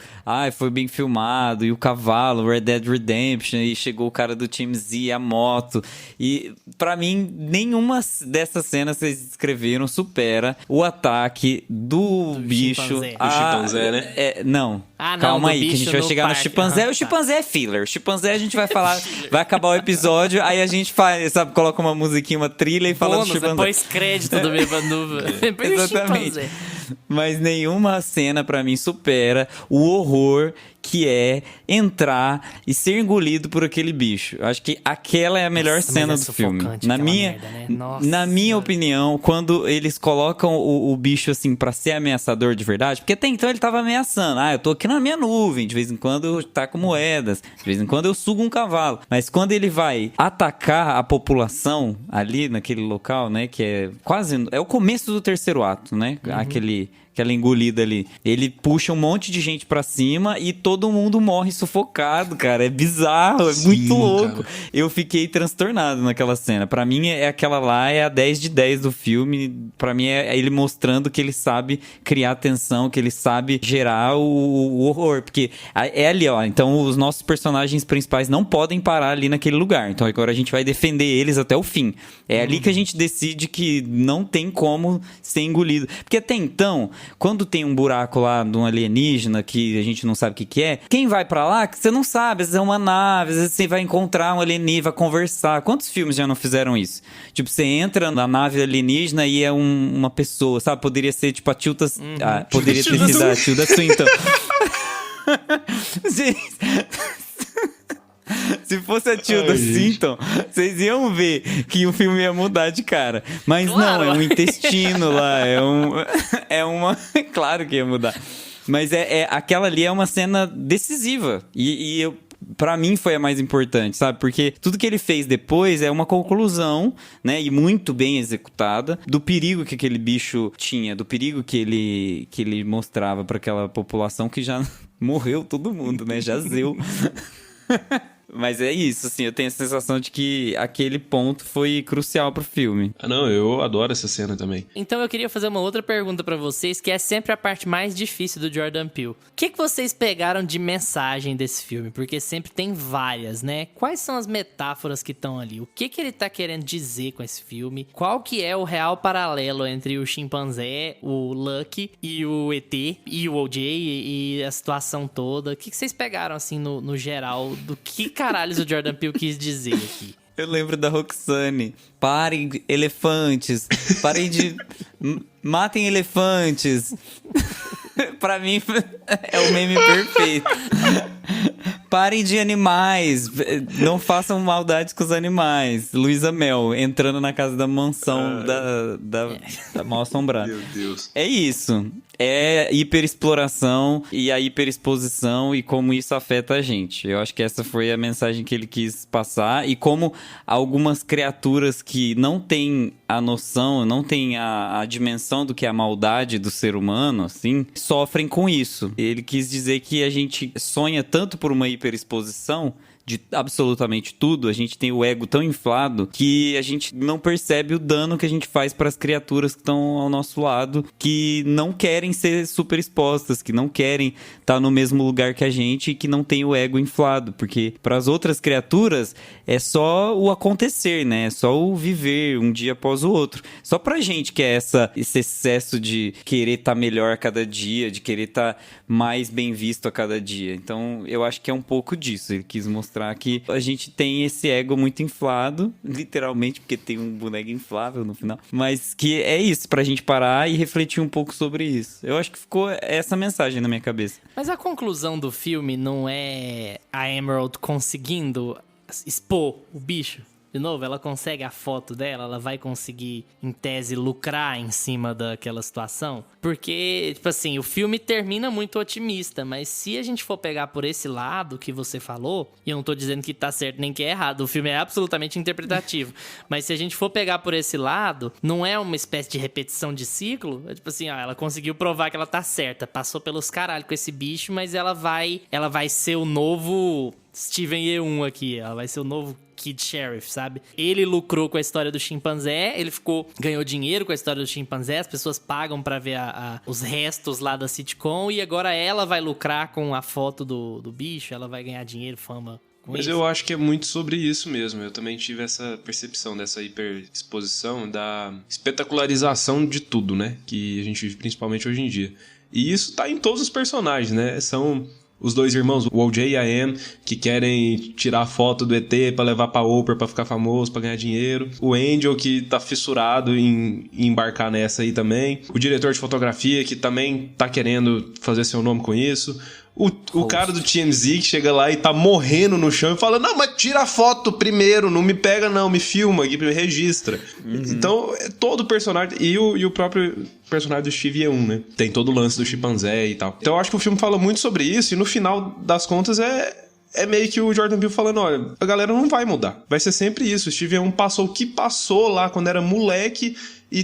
foi bem filmado, e o cavalo, Red Dead Redemption, e chegou o cara do Team Z, a moto. E pra mim, nenhuma dessas cenas que vocês descreveram supera o ataque do bicho. Chimpanzé. Do chimpanzé, né? Não. Não, Calma do aí, que a gente bicho vai no chegar no parque. chimpanzé. O chimpanzé é filler. O chimpanzé a gente vai falar, vai acabar o episódio, aí a gente faz, sabe, coloca uma musiquinha, uma trilha e fala do chimpanzé. Depois crédito do Bebanuva. Exatamente. Mas nenhuma cena pra mim supera o horror que é entrar e ser engolido por aquele bicho. Eu acho que aquela é a melhor cena do filme. Na minha opinião, quando eles colocam o bicho assim pra ser ameaçador de verdade, porque até então ele tava ameaçando. Eu tô aqui na minha nuvem, de vez em quando eu taco moedas, de vez em quando eu sugo um cavalo. Mas quando ele vai atacar a população ali naquele local, né, que é quase... É o começo do terceiro ato, né? Aquele aquela engolida ali. Ele puxa um monte de gente pra cima e todo mundo morre sufocado, cara. É bizarro, é muito louco. Cara. Eu fiquei transtornado naquela cena. Pra mim, aquela lá é a 10 de 10 do filme. Pra mim, é ele mostrando que ele sabe criar tensão, que ele sabe gerar o horror. Porque é ali, ó. Então, os nossos personagens principais não podem parar ali naquele lugar. Então, agora a gente vai defender eles até o fim. É ali que a gente decide que não tem como ser engolido. Porque até então, quando tem um buraco lá de um alienígena que a gente não sabe o que é, quem vai pra lá, que você não sabe, às vezes é uma nave, às vezes você vai encontrar um alienígena, vai conversar. Quantos filmes já não fizeram isso? Tipo, você entra na nave alienígena e é uma pessoa, sabe? Poderia ser tipo a Tilda... poderia ter sido a Tilda Swinton. Gente... Se fosse a Tilda Swinton, vocês iam ver que o filme ia mudar de cara. Mas claro. Não, é um intestino lá, é uma... Claro que ia mudar. Mas aquela ali é uma cena decisiva. E pra mim foi a mais importante, sabe? Porque tudo que ele fez depois é uma conclusão, né? E muito bem executada do perigo que aquele bicho tinha, do perigo que ele mostrava pra aquela população que já morreu todo mundo, né? Jazeu. Mas é isso, assim, eu tenho a sensação de que aquele ponto foi crucial pro filme. Ah, não, eu adoro essa cena também. Então eu queria fazer uma outra pergunta pra vocês, que é sempre a parte mais difícil do Jordan Peele. O que vocês pegaram de mensagem desse filme? Porque sempre tem várias, né? Quais são as metáforas que estão ali? O que ele tá querendo dizer com esse filme? Qual que é o real paralelo entre o chimpanzé, o Lucky e o ET e o OJ e a situação toda? O que vocês pegaram, assim, no geral, do que caralhos o Jordan Peele quis dizer aqui? Eu lembro da Roxane. Parem elefantes. Parem de... Matem elefantes. Pra mim, é o meme perfeito. Parem de animais. Não façam maldades com os animais. Luísa Mel, entrando na casa da mansão da Mal Assombrada. Meu Deus. É isso. É hiperexploração e a hiperexposição e como isso afeta a gente. Eu acho que essa foi a mensagem que ele quis passar. E como algumas criaturas que não têm a noção, não têm a dimensão do que é a maldade do ser humano, assim, sofrem com isso. Ele quis dizer que a gente sonha tanto por uma hiperexposição de absolutamente tudo, a gente tem o ego tão inflado que a gente não percebe o dano que a gente faz para as criaturas que estão ao nosso lado, que não querem ser super expostas, que não querem estar no mesmo lugar que a gente e que não tem o ego inflado, porque para as outras criaturas é só o acontecer, né? É só o viver um dia após o outro. Só pra gente que é esse excesso de querer estar melhor a cada dia, de querer estar mais bem visto a cada dia. Então, eu acho que é um pouco disso. Ele quis mostrar que a gente tem esse ego muito inflado, literalmente, porque tem um boneco inflável no final, mas que é isso, pra gente parar e refletir um pouco sobre isso. Eu acho que ficou essa mensagem na minha cabeça. Mas a conclusão do filme não é a Emerald conseguindo expor o bicho? De novo, ela consegue a foto dela, ela vai conseguir, em tese, lucrar em cima daquela situação? Porque, tipo assim, o filme termina muito otimista, mas se a gente for pegar por esse lado que você falou, e eu não tô dizendo que tá certo nem que é errado, o filme é absolutamente interpretativo, mas se a gente for pegar por esse lado, não é uma espécie de repetição de ciclo? É tipo assim, ela conseguiu provar que ela tá certa, passou pelos caralho com esse bicho, mas ela vai ser o novo Steven Yeun aqui, ela vai ser o novo Kid Sheriff, sabe? Ele lucrou com a história do chimpanzé, ele ganhou dinheiro com a história do chimpanzé, as pessoas pagam pra ver os restos lá da sitcom, e agora ela vai lucrar com a foto do bicho, ela vai ganhar dinheiro, fama. Mas eu acho que é muito sobre isso mesmo. Eu também tive essa percepção dessa hiperexposição, da espetacularização de tudo, né? Que a gente vive principalmente hoje em dia. E isso tá em todos os personagens, né? São os dois irmãos, o OJ e a Anne, que querem tirar a foto do ET pra levar pra Oprah pra ficar famoso, pra ganhar dinheiro. O Angel, que tá fissurado em embarcar nessa aí também. O diretor de fotografia, que também tá querendo fazer seu nome com isso. O cara do TMZ que chega lá e tá morrendo no chão e fala: não, mas tira a foto primeiro, não me pega não, me filma aqui, me registra. Então, todo personagem, e o próprio personagem do Steve Yeun, né? Tem todo o lance do chimpanzé e tal. Então eu acho que o filme fala muito sobre isso, e no final das contas é meio que o Jordan Peele falando: olha, a galera não vai mudar, vai ser sempre isso. O Steve Yeun passou o que passou lá quando era moleque e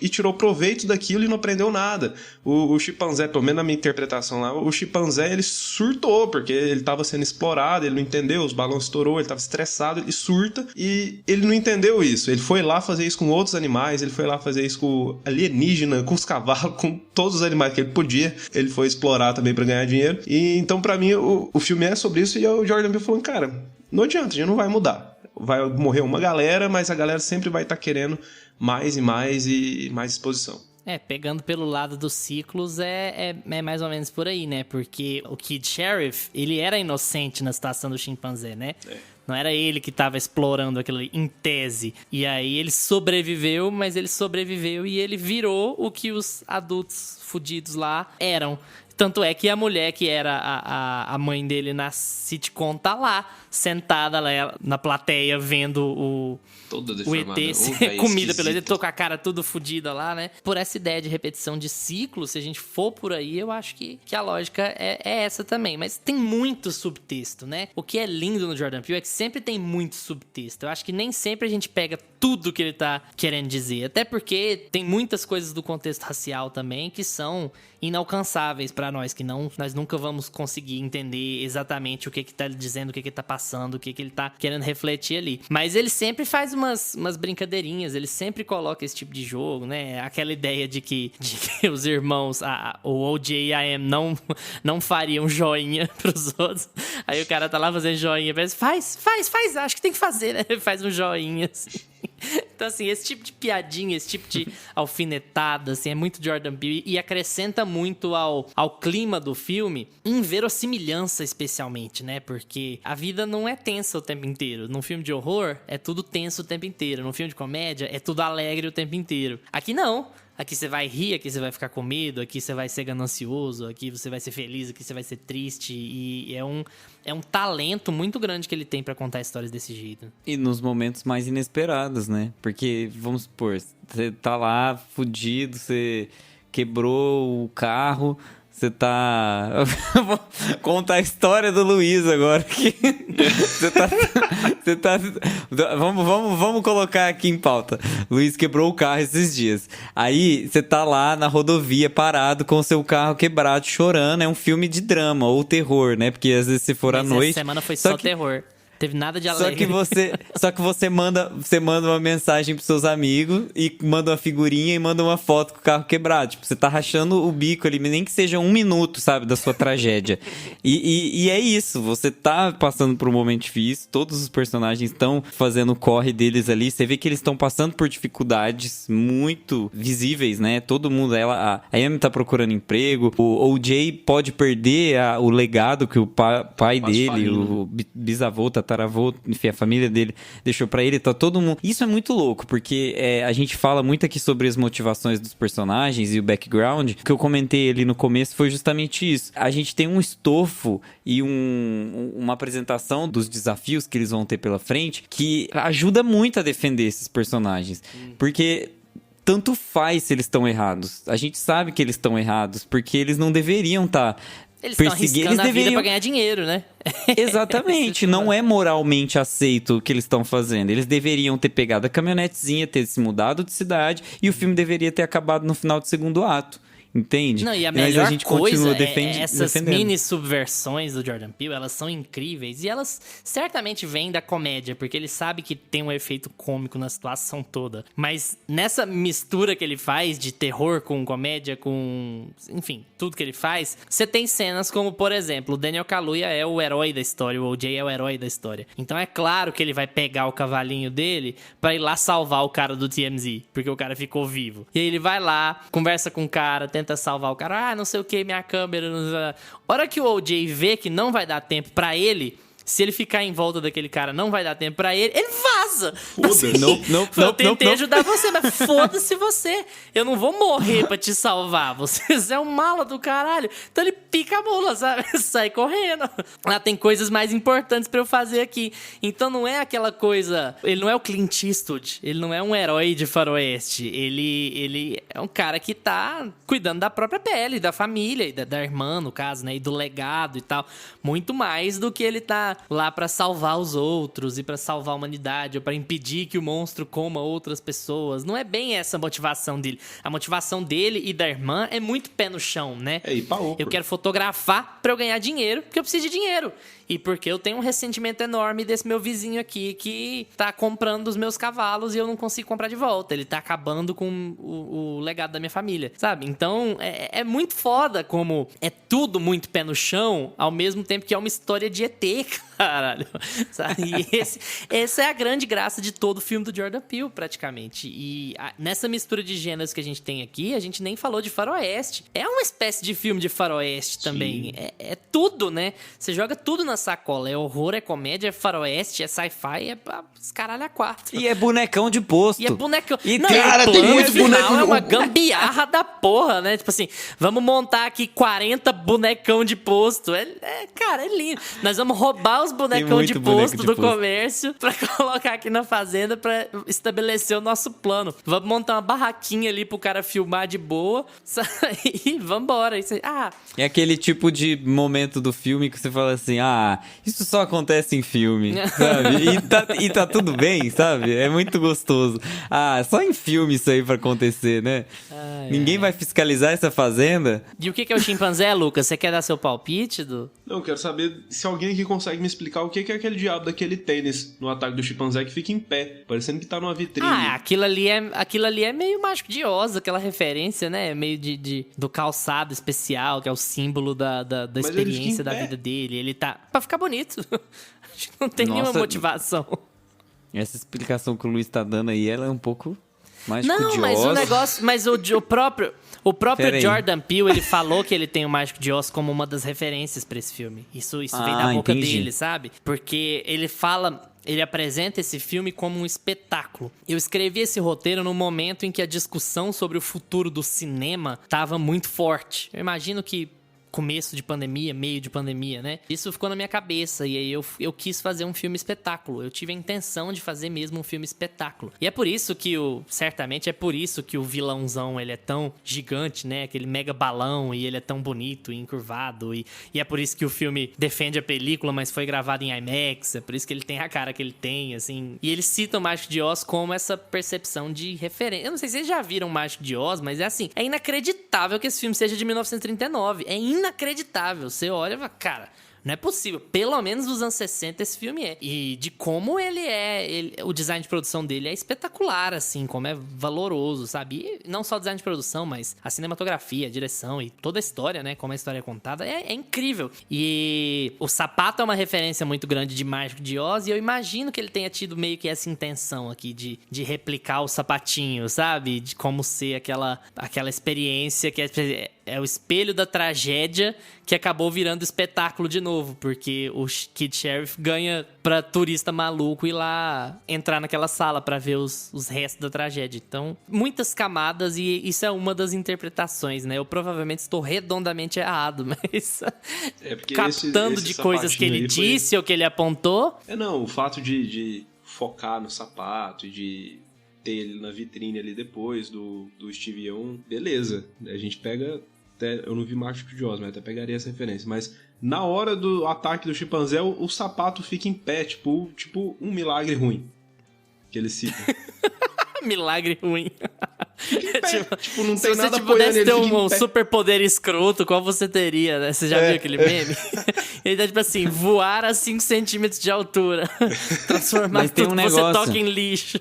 tirou proveito daquilo e não aprendeu nada. O chimpanzé, pelo menos na minha interpretação lá, o chimpanzé ele surtou, porque ele estava sendo explorado, ele não entendeu, os balões estourou, ele estava estressado, ele surta e ele não entendeu isso. Ele foi lá fazer isso com outros animais, ele foi lá fazer isso com alienígena, com os cavalos, com todos os animais que ele podia. Ele foi explorar também para ganhar dinheiro. E então, para mim, o filme é sobre isso e o Jordan Peele falando, cara, não adianta, a gente não vai mudar. Vai morrer uma galera, mas a galera sempre vai estar querendo mais e mais exposição. Pegando pelo lado dos ciclos, é mais ou menos por aí, né? Porque o Kid Sheriff, ele era inocente na situação do chimpanzé, né? Não era ele que estava explorando aquilo ali, em tese. E aí ele sobreviveu, mas ele sobreviveu e ele virou o que os adultos fudidos lá eram. Tanto é que a mulher que era a mãe dele na sitcom tá lá, sentada lá na plateia, vendo o ET ser comida pelo ET, tô com a cara tudo fodida lá, né? Por essa ideia de repetição de ciclo, se a gente for por aí, eu acho que a lógica é essa também. Mas tem muito subtexto, né? O que é lindo no Jordan Peele é que sempre tem muito subtexto. Eu acho que nem sempre a gente pega tudo que ele tá querendo dizer. Até porque tem muitas coisas do contexto racial também que são inalcançáveis pra nós, que nós nunca vamos conseguir entender exatamente o que tá dizendo, o que tá passando, o que ele tá querendo refletir ali. Mas ele sempre faz umas brincadeirinhas, ele sempre coloca esse tipo de jogo, né? Aquela ideia de que os irmãos, o OJ e a Am não fariam joinha pros outros. Aí o cara tá lá fazendo joinha, pensa, faz, acho que tem que fazer, né? Ele faz um joinha, assim. Então, assim, esse tipo de piadinha, esse tipo de alfinetada, assim, é muito Jordan Peele e acrescenta muito ao clima do filme, em verossimilhança especialmente, né? Porque a vida não é tensa o tempo inteiro. Num filme de horror, é tudo tenso o tempo inteiro. Num filme de comédia, é tudo alegre o tempo inteiro. Aqui não. Aqui você vai rir, aqui você vai ficar com medo, aqui você vai ser ganancioso, aqui você vai ser feliz, aqui você vai ser triste. E é um talento muito grande que ele tem pra contar histórias desse jeito. E nos momentos mais inesperados, né? Porque, vamos supor, você tá lá fudido, você quebrou o carro, você tá... Vou contar a história do Luiz agora. Que... Você tá... Vamos colocar aqui em pauta. Luiz quebrou o carro esses dias. Aí, você tá lá na rodovia, parado, com o seu carro quebrado, chorando. É um filme de drama ou terror, né? Porque às vezes se for à noite... Essa semana foi só terror. Teve nada de alegre. Só que você manda uma mensagem pros seus amigos e manda uma figurinha e manda uma foto com o carro quebrado. Tipo, você tá rachando o bico ali, nem que seja 1 minuto, sabe, da sua tragédia. E é isso, você tá passando por um momento difícil, todos os personagens estão fazendo o corre deles ali, você vê que eles estão passando por dificuldades muito visíveis, né? Todo mundo, a Amy tá procurando emprego, o OJ pode perder o legado que o pai dele, o bisavô, tataravô, enfim, a família dele deixou pra ele, tá todo mundo... Isso é muito louco, porque a gente fala muito aqui sobre as motivações dos personagens e o background. O que eu comentei ali no começo foi justamente isso. A gente tem um estofo e uma apresentação dos desafios que eles vão ter pela frente que ajuda muito a defender esses personagens. Porque... tanto faz se eles estão errados. A gente sabe que eles estão errados, porque eles não deveriam estar... Eles estão arriscando a vida pra ganhar dinheiro, né? Exatamente, não é moralmente aceito o que eles estão fazendo. Eles deveriam ter pegado a caminhonetezinha, ter se mudado de cidade, e o filme deveria ter acabado no final do 2º ato. Entende? Não, e a mas melhor a gente coisa continua essas defendendo. mini subversões do Jordan Peele, elas são incríveis. E elas certamente vêm da comédia, porque ele sabe que tem um efeito cômico na situação toda. Mas nessa mistura que ele faz de terror com comédia, com... enfim, tudo que ele faz, você tem cenas como, por exemplo, o Daniel Kaluuya é o herói da história, o OJ é o herói da história. Então é claro que ele vai pegar o cavalinho dele pra ir lá salvar o cara do TMZ, porque o cara ficou vivo. E aí ele vai lá, conversa com o cara, tenta salvar o cara, não sei o que, minha câmera, não sei... A hora que o OJ vê que não vai dar tempo pra ele, se ele ficar em volta daquele cara, não vai dar tempo pra ele vaza! Foda-se. Assim, eu tentei ajudar você, mas foda-se você! Eu não vou morrer pra te salvar, você é um mala do caralho! Então ele pica a mula, sabe? Sai correndo. Tem coisas mais importantes pra eu fazer aqui. Então não é aquela coisa... Ele não é o Clint Eastwood, ele não é um herói de faroeste. Ele é um cara que tá cuidando da própria pele, da família, e da irmã, no caso, né? E do legado e tal. Muito mais do que ele tá lá pra salvar os outros e pra salvar a humanidade, ou pra impedir que o monstro coma outras pessoas. Não é bem essa a motivação dele. A motivação dele e da irmã é muito pé no chão, né? É ir pra Oprah. Eu quero fotografar pra eu ganhar dinheiro, porque eu preciso de dinheiro. E porque eu tenho um ressentimento enorme desse meu vizinho aqui que tá comprando os meus cavalos e eu não consigo comprar de volta. Ele tá acabando com o legado da minha família, sabe? Então, é muito foda como é tudo muito pé no chão, ao mesmo tempo que é uma história de ET, caralho. Sabe? E essa é a grande graça de todo o filme do Jordan Peele, praticamente. E nessa mistura de gêneros que a gente tem aqui, a gente nem falou de faroeste. É uma espécie de filme de faroeste também. É tudo, né? Você joga tudo na sacola. É horror, é comédia, é faroeste, é sci-fi, é os caralho a quatro. E é bonecão de posto. E é bonecão. E não, cara, o tem plano muito final boneco é uma no- gambiarra da porra, né? Tipo assim, vamos montar aqui 40 bonecão de posto. Cara, é lindo. Nós vamos roubar os bonecão muito de boneco posto de do posto. comércio pra colocar aqui na fazenda pra estabelecer o nosso plano. Vamos montar uma barraquinha ali pro cara filmar de boa e vambora. É aquele tipo de momento do filme que você fala assim, isso só acontece em filme, sabe? E tá tudo bem, sabe? É muito gostoso. Só em filme isso aí pra acontecer, né? Ninguém vai fiscalizar essa fazenda? E o que é o chimpanzé, Lucas? Você quer dar seu palpite, Du? Não, eu quero saber se alguém aqui consegue me explicar o que é aquele diabo daquele tênis no Ataque do Chimpanzé que fica em pé, parecendo que tá numa vitrine. Aquilo ali é meio Mágico de Oz, aquela referência, né? Meio do calçado especial, que é o símbolo da ele fica experiência em da pé. vida dele. Ele tá pra ficar bonito. Acho que não tem nenhuma Nossa. motivação. Essa explicação que o Luiz tá dando aí, ela é um pouco mágico Não, de mas Oz. o negócio... Mas o próprio Pera aí. Jordan Peele, ele falou que ele tem o Mágico de Oz como uma das referências pra esse filme. Isso vem da boca entendi. dele, sabe? Porque ele fala... Ele apresenta esse filme como um espetáculo. Eu escrevi esse roteiro no momento em que a discussão sobre o futuro do cinema estava muito forte. Eu imagino que começo de pandemia, meio de pandemia, né? Isso ficou na minha cabeça e aí eu quis fazer um filme espetáculo. Eu tive a intenção de fazer mesmo um filme espetáculo. E é por isso que certamente é por isso que o vilãozão, ele é tão gigante, né? Aquele mega balão e ele é tão bonito e encurvado e é por isso que o filme defende a película, mas foi gravado em IMAX, é por isso que ele tem a cara que ele tem, assim. E eles citam o Mágico de Oz como essa percepção de referência. Eu não sei se vocês já viram o Mágico de Oz, mas é assim, é inacreditável que esse filme seja de 1939. É inacreditável. Você olha e fala, cara, não é possível. Pelo menos nos anos 60 esse filme é. E de como ele é... o design de produção dele é espetacular, assim. Como é valoroso, sabe? E não só o design de produção, mas a cinematografia, a direção e toda a história, né? Como a história é contada. É incrível. E o sapato é uma referência muito grande de Mágico de Oz. E eu imagino que ele tenha tido meio que essa intenção aqui de replicar o sapatinho, sabe? De como ser aquela experiência que é o espelho da tragédia que acabou virando espetáculo de novo, porque o Kid Sheriff ganha pra turista maluco ir lá entrar naquela sala pra ver os restos da tragédia. Então, muitas camadas e isso é uma das interpretações, né? Eu provavelmente estou redondamente errado, mas porque captando esse de coisas que sapatinho ele aí foi- disse ou que ele apontou. Não, o fato de focar no sapato e de ter ele na vitrine ali depois do Steve Young, beleza. A gente pega... eu não vi Mágico de Oz, mas até pegaria essa referência. Mas na hora do ataque do chimpanzé, o sapato fica em pé, tipo um milagre ruim. Que eles citam. Milagre ruim. Tipo, não Se tem você nada tipo, pudesse apoiando, ele ter fica um em pé. superpoder escroto, qual você teria, né? Você já viu aquele meme? Ele tá tipo assim, voar a 5 centímetros de altura. Transformar Mas tem tudo um que você negócio. toca em lixo.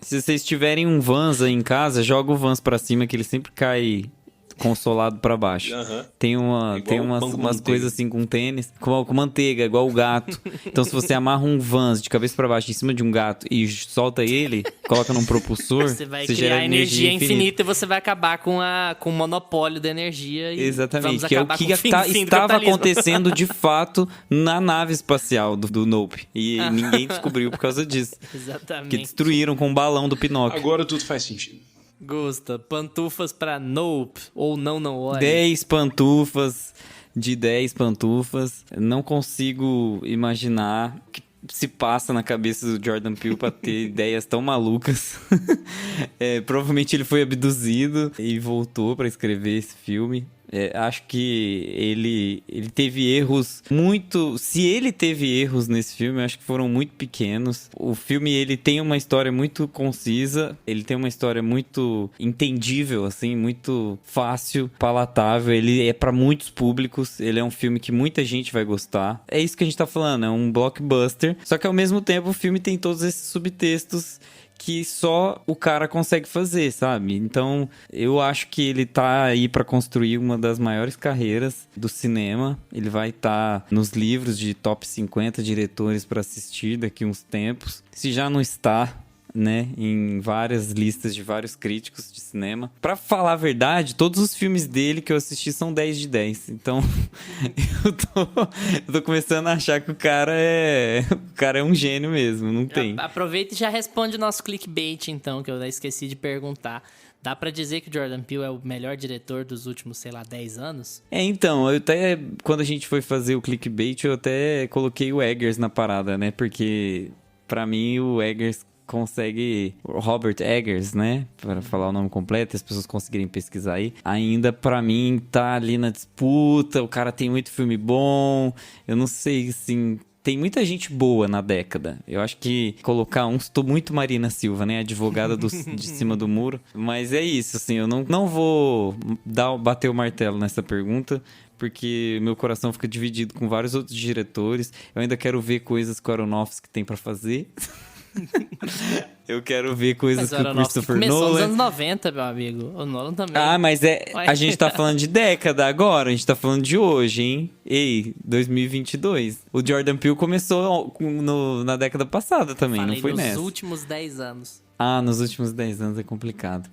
Se vocês tiverem um Vans aí em casa, joga o Vans pra cima que ele sempre cai consolado pra baixo. Aham. Tem Igual umas, pão com umas manteiga. coisas assim com tênis, com manteiga, igual o gato. Então se você amarra um Vans de cabeça pra baixo em cima de um gato e solta ele, coloca num propulsor, Você vai você criar gera energia infinita e você vai acabar com o monopólio da energia. E Exatamente, vamos que é o acabar que com o fim do estava capitalismo. acontecendo de fato na nave espacial do Nope. E ninguém descobriu por causa disso. Que Exatamente. destruíram com o balão do Pinóquio. Agora tudo faz sentido. Gusta, pantufas pra Nope ou não olhe. 10 pantufas de 10 pantufas. Não consigo imaginar o que se passa na cabeça do Jordan Peele pra ter ideias tão malucas. Provavelmente ele foi abduzido e voltou pra escrever esse filme. Acho que ele teve erros muito... Se ele teve erros nesse filme, acho que foram muito pequenos. O filme, ele tem uma história muito concisa, ele tem uma história muito entendível, assim, muito fácil, palatável. Ele é pra muitos públicos, ele é um filme que muita gente vai gostar. É isso que a gente tá falando, é um blockbuster. Só que ao mesmo tempo o filme tem todos esses subtextos que só o cara consegue fazer, sabe? Então, eu acho que ele tá aí pra construir uma das maiores carreiras do cinema. Ele vai estar nos livros de top 50 diretores pra assistir daqui uns tempos. Se já não está, né, em várias listas de vários críticos de cinema. Pra falar a verdade, todos os filmes dele que eu assisti são 10 de 10. Então, eu tô começando a achar que o cara é um gênio mesmo, não tem. Aproveita e já responde o nosso clickbait, então, que eu esqueci de perguntar. Dá pra dizer que o Jordan Peele é o melhor diretor dos últimos, sei lá, 10 anos? Então, quando a gente foi fazer o clickbait, eu até coloquei o Eggers na parada, né? Porque, pra mim, o Eggers consegue... Robert Eggers, né? Para falar o nome completo, as pessoas conseguirem pesquisar aí. Ainda, pra mim, tá ali na disputa. O cara tem muito filme bom. Eu não sei, assim... Tem muita gente boa na década. Eu acho que colocar estou muito Marina Silva, né? Advogada de cima do muro. Mas é isso, assim, eu não vou bater o martelo nessa pergunta, porque meu coração fica dividido com vários outros diretores. Eu ainda quero ver coisas que o Aronofsky tem pra fazer. Eu quero ver coisas que o Christopher Nolan... Começou nos anos 90, meu amigo. O Nolan também. Ah, mas a gente tá falando de década agora, a gente tá falando de hoje, hein? Ei, 2022. O Jordan Peele começou na década passada também, não foi nessa. Nos últimos 10 anos. Ah, nos últimos 10 anos é complicado.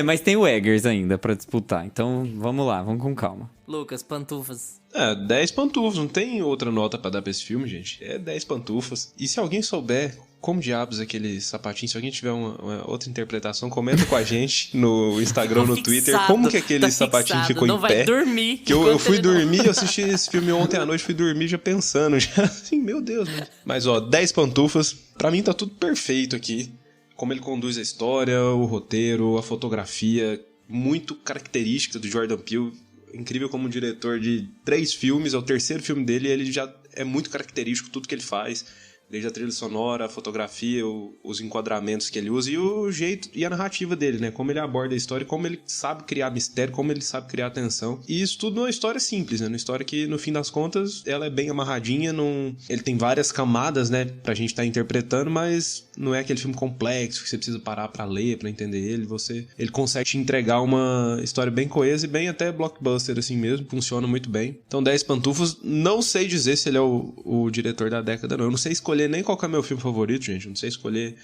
Mas tem o Eggers ainda pra disputar, então vamos lá, vamos com calma. Lucas, pantufas. 10 pantufas, não tem outra nota pra dar pra esse filme, gente. É 10 pantufas. E se alguém souber como diabos aquele sapatinho, se alguém tiver uma outra interpretação, comenta com a gente no Instagram, no Twitter, como que aquele sapatinho ficou em pé. Não vai dormir. Que eu fui dormir, eu assisti esse filme ontem à noite, fui dormir já pensando, já assim, meu Deus, né? Mas 10 pantufas, pra mim tá tudo perfeito aqui. Como ele conduz a história, o roteiro, a fotografia, muito característica do Jordan Peele. Incrível como um diretor de 3 filmes, é o terceiro filme dele, e ele já é muito característico tudo que ele faz. Desde a trilha sonora, a fotografia, os enquadramentos que ele usa e o jeito e a narrativa dele, né? Como ele aborda a história, como ele sabe criar mistério, como ele sabe criar tensão. E isso tudo numa história simples, né? Uma história que, no fim das contas, ela é bem amarradinha. Ele tem várias camadas, né? Pra gente estar interpretando, mas não é aquele filme complexo que você precisa parar pra ler, pra entender ele. Ele consegue te entregar uma história bem coesa e bem até blockbuster assim mesmo. Funciona muito bem. Então, 10 pantufas. Não sei dizer se ele é o diretor da década, não. Eu não sei escolher nem qual que é meu filme favorito, gente. Eu não sei escolher.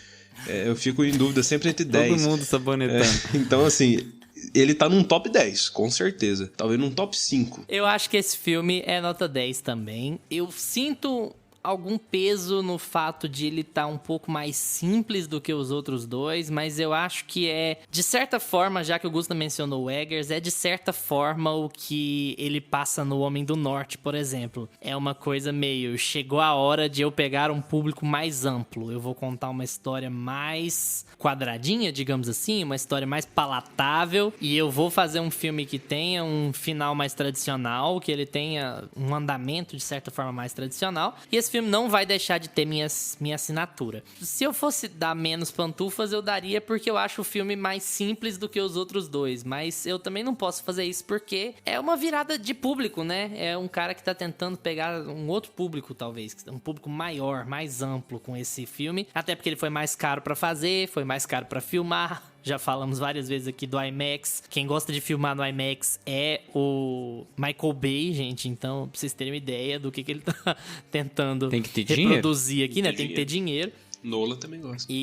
Eu fico em dúvida sempre entre 10. Todo mundo sabonetando. Então, assim, ele tá num top 10, com certeza. Talvez num top 5. Eu acho que esse filme é nota 10 também. Eu sinto algum peso no fato de ele estar um pouco mais simples do que os outros dois, mas eu acho que de certa forma, já que o Gusta mencionou o Eggers, de certa forma o que ele passa no Homem do Norte, por exemplo. É uma coisa meio, chegou a hora de eu pegar um público mais amplo. Eu vou contar uma história mais quadradinha, digamos assim, uma história mais palatável, e eu vou fazer um filme que tenha um final mais tradicional, que ele tenha um andamento, de certa forma, mais tradicional, e esse filme não vai deixar de ter minha assinatura. Se eu fosse dar menos pantufas, eu daria porque eu acho o filme mais simples do que os outros dois. Mas eu também não posso fazer isso porque é uma virada de público, né? É um cara que tá tentando pegar um outro público, talvez. Um público maior, mais amplo com esse filme. Até porque ele foi mais caro pra fazer, foi mais caro pra filmar. Já falamos várias vezes aqui do IMAX. Quem gosta de filmar no IMAX é o Michael Bay, gente. Então, pra vocês terem uma ideia do que ele tá tentando reproduzir aqui, né? Tem que ter dinheiro. Nolan também gosta.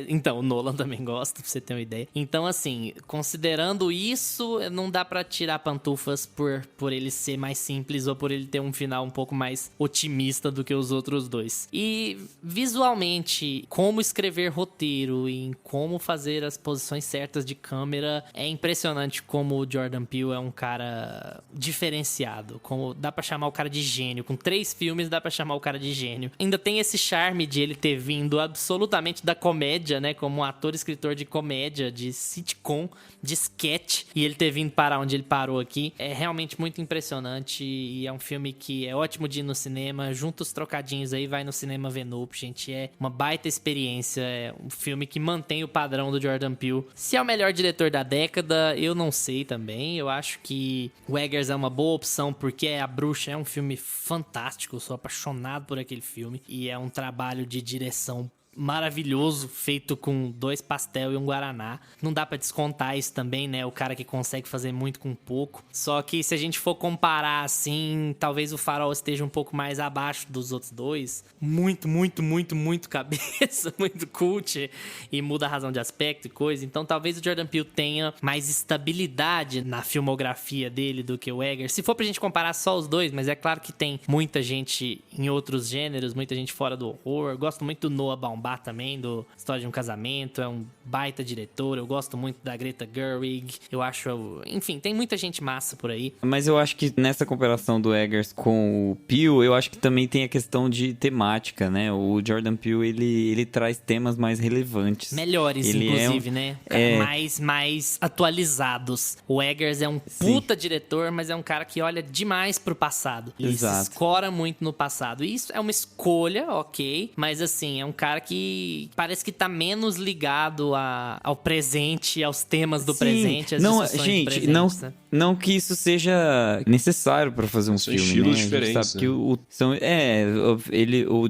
Então, o Nolan também gosta, pra você ter uma ideia. Então, assim, considerando isso, não dá pra tirar pantufas por ele ser mais simples ou por ele ter um final um pouco mais otimista do que os outros dois. E, visualmente, como escrever roteiro e como fazer as posições certas de câmera, é impressionante como o Jordan Peele é um cara diferenciado. Como dá pra chamar o cara de gênio. Com 3 filmes, dá pra chamar o cara de gênio. Ainda tem esse charme de ele ter vindo absolutamente da comédia comédia, né? Como um ator e escritor de comédia, de sitcom, de sketch. E ele ter vindo parar onde ele parou aqui é realmente muito impressionante. E é um filme que é ótimo de ir no cinema. Junta os trocadinhos aí, vai no cinema ver Nope, gente. É uma baita experiência. É um filme que mantém o padrão do Jordan Peele. Se é o melhor diretor da década, eu não sei também. Eu acho que o Eggers é uma boa opção, porque A Bruxa é um filme fantástico. Eu sou apaixonado por aquele filme. E é um trabalho de direção maravilhoso, feito com 2 pastel e um guaraná. Não dá pra descontar isso também, né? O cara que consegue fazer muito com pouco. Só que se a gente for comparar assim, talvez o Farol esteja um pouco mais abaixo dos outros 2. Muito cabeça, muito cult e muda a razão de aspecto e coisa. Então talvez o Jordan Peele tenha mais estabilidade na filmografia dele do que o Eggers. Se for pra gente comparar só os 2, mas é claro que tem muita gente em outros gêneros, muita gente fora do horror. Eu gosto muito do Noah Baumbach também, do História de um Casamento, é um baita diretor, eu gosto muito da Greta Gerwig, eu acho, enfim, tem muita gente massa por aí. Mas eu acho que nessa comparação do Eggers com o Peele, eu acho que também tem a questão de temática, né? O Jordan Peele, ele traz temas mais relevantes. Melhores, ele inclusive, né? Mais atualizados. O Eggers é um puta diretor, mas é um cara que olha demais pro passado. Ele se escora muito no passado. E isso é uma escolha, ok, mas assim, é um cara que parece que tá menos ligado ao presente, aos temas do presente, às discussões do presente. Não que isso seja necessário pra fazer um filme, estilos né? diferentes, sabe que o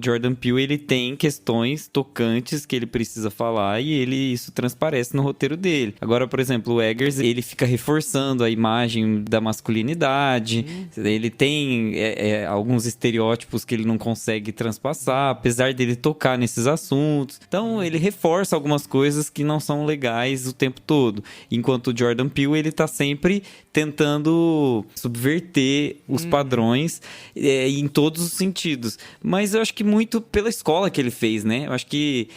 Jordan Peele, ele tem questões tocantes que ele precisa falar e isso transparece no roteiro dele. Agora, por exemplo, o Eggers, ele fica reforçando a imagem da masculinidade, ele tem alguns estereótipos que ele não consegue transpassar, apesar dele tocar nesses assuntos. Então, ele reforça algumas coisas que não são legais o tempo todo. Enquanto o Jordan Peele, ele tá sempre tentando subverter os padrões em todos os sentidos. Mas eu acho que muito pela escola que ele fez, né? Eu acho que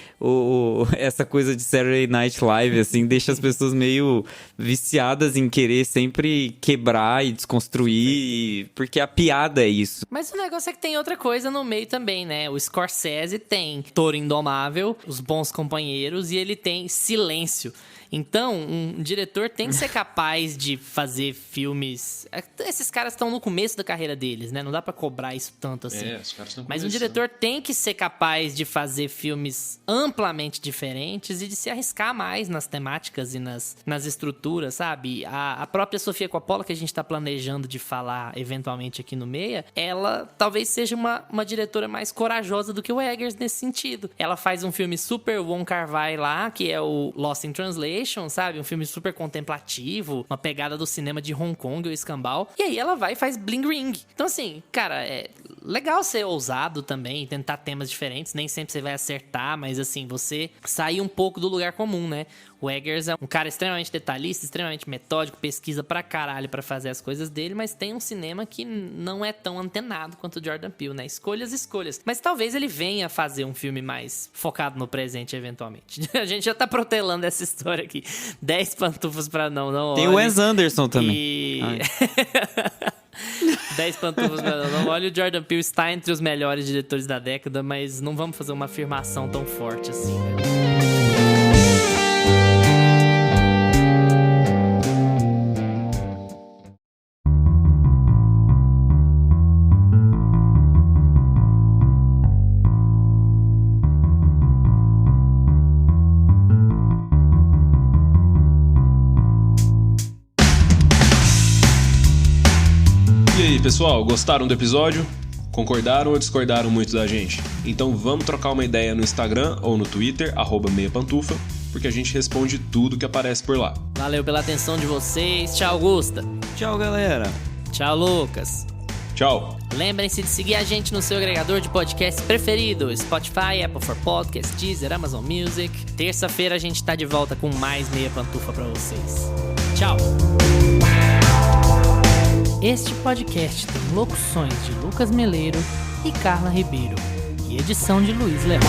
essa coisa de Saturday Night Live, assim, deixa as pessoas meio viciadas em querer sempre quebrar e desconstruir, porque a piada é isso. Mas o negócio é que tem outra coisa no meio também, né? O Scorsese tem Toro Indomável, Os Bons Companheiros, e ele tem Silêncio. Então, um diretor tem que ser capaz de fazer filmes... Esses caras estão no começo da carreira deles, né? Não dá pra cobrar isso tanto assim. Os caras estão Mas um diretor tem que ser capaz de fazer filmes amplamente diferentes e de se arriscar mais nas temáticas e nas estruturas, sabe? A própria Sofia Coppola, que a gente tá planejando de falar eventualmente aqui no Meia, ela talvez seja uma diretora mais corajosa do que o Eggers nesse sentido. Ela faz um filme super Wong Kar-wai lá, que é o Lost in Translation, sabe? Um filme super contemplativo, uma pegada do cinema de Hong Kong ou escambau. E aí ela vai e faz Bling Ring. Então, assim, cara, é legal ser ousado também, tentar temas diferentes. Nem sempre você vai acertar, mas assim, você sair um pouco do lugar comum, né? O Eggers é um cara extremamente detalhista, extremamente metódico, pesquisa pra caralho pra fazer as coisas dele, mas tem um cinema que não é tão antenado quanto o Jordan Peele, né? Escolhas. Mas talvez ele venha fazer um filme mais focado no presente, eventualmente. A gente já tá protelando essa história aqui. 10 pantufas pra não Tem o Wes Anderson também. E... 10 pantufas pra não olha. O Jordan Peele está entre os melhores diretores da década, mas não vamos fazer uma afirmação tão forte assim, né? E aí, pessoal, gostaram do episódio? Concordaram ou discordaram muito da gente? Então vamos trocar uma ideia no Instagram ou no Twitter, @meiapantufa, porque a gente responde tudo que aparece por lá. Valeu pela atenção de vocês. Tchau, Augusta. Tchau, galera. Tchau, Lucas. Tchau! Lembrem-se de seguir a gente no seu agregador de podcast preferido: Spotify, Apple for Podcasts, Deezer, Amazon Music. Terça-feira a gente tá de volta com mais Meia Pantufa pra vocês. Tchau! Este podcast tem locuções de Lucas Meleiro e Carla Ribeiro e edição de Luiz Leão.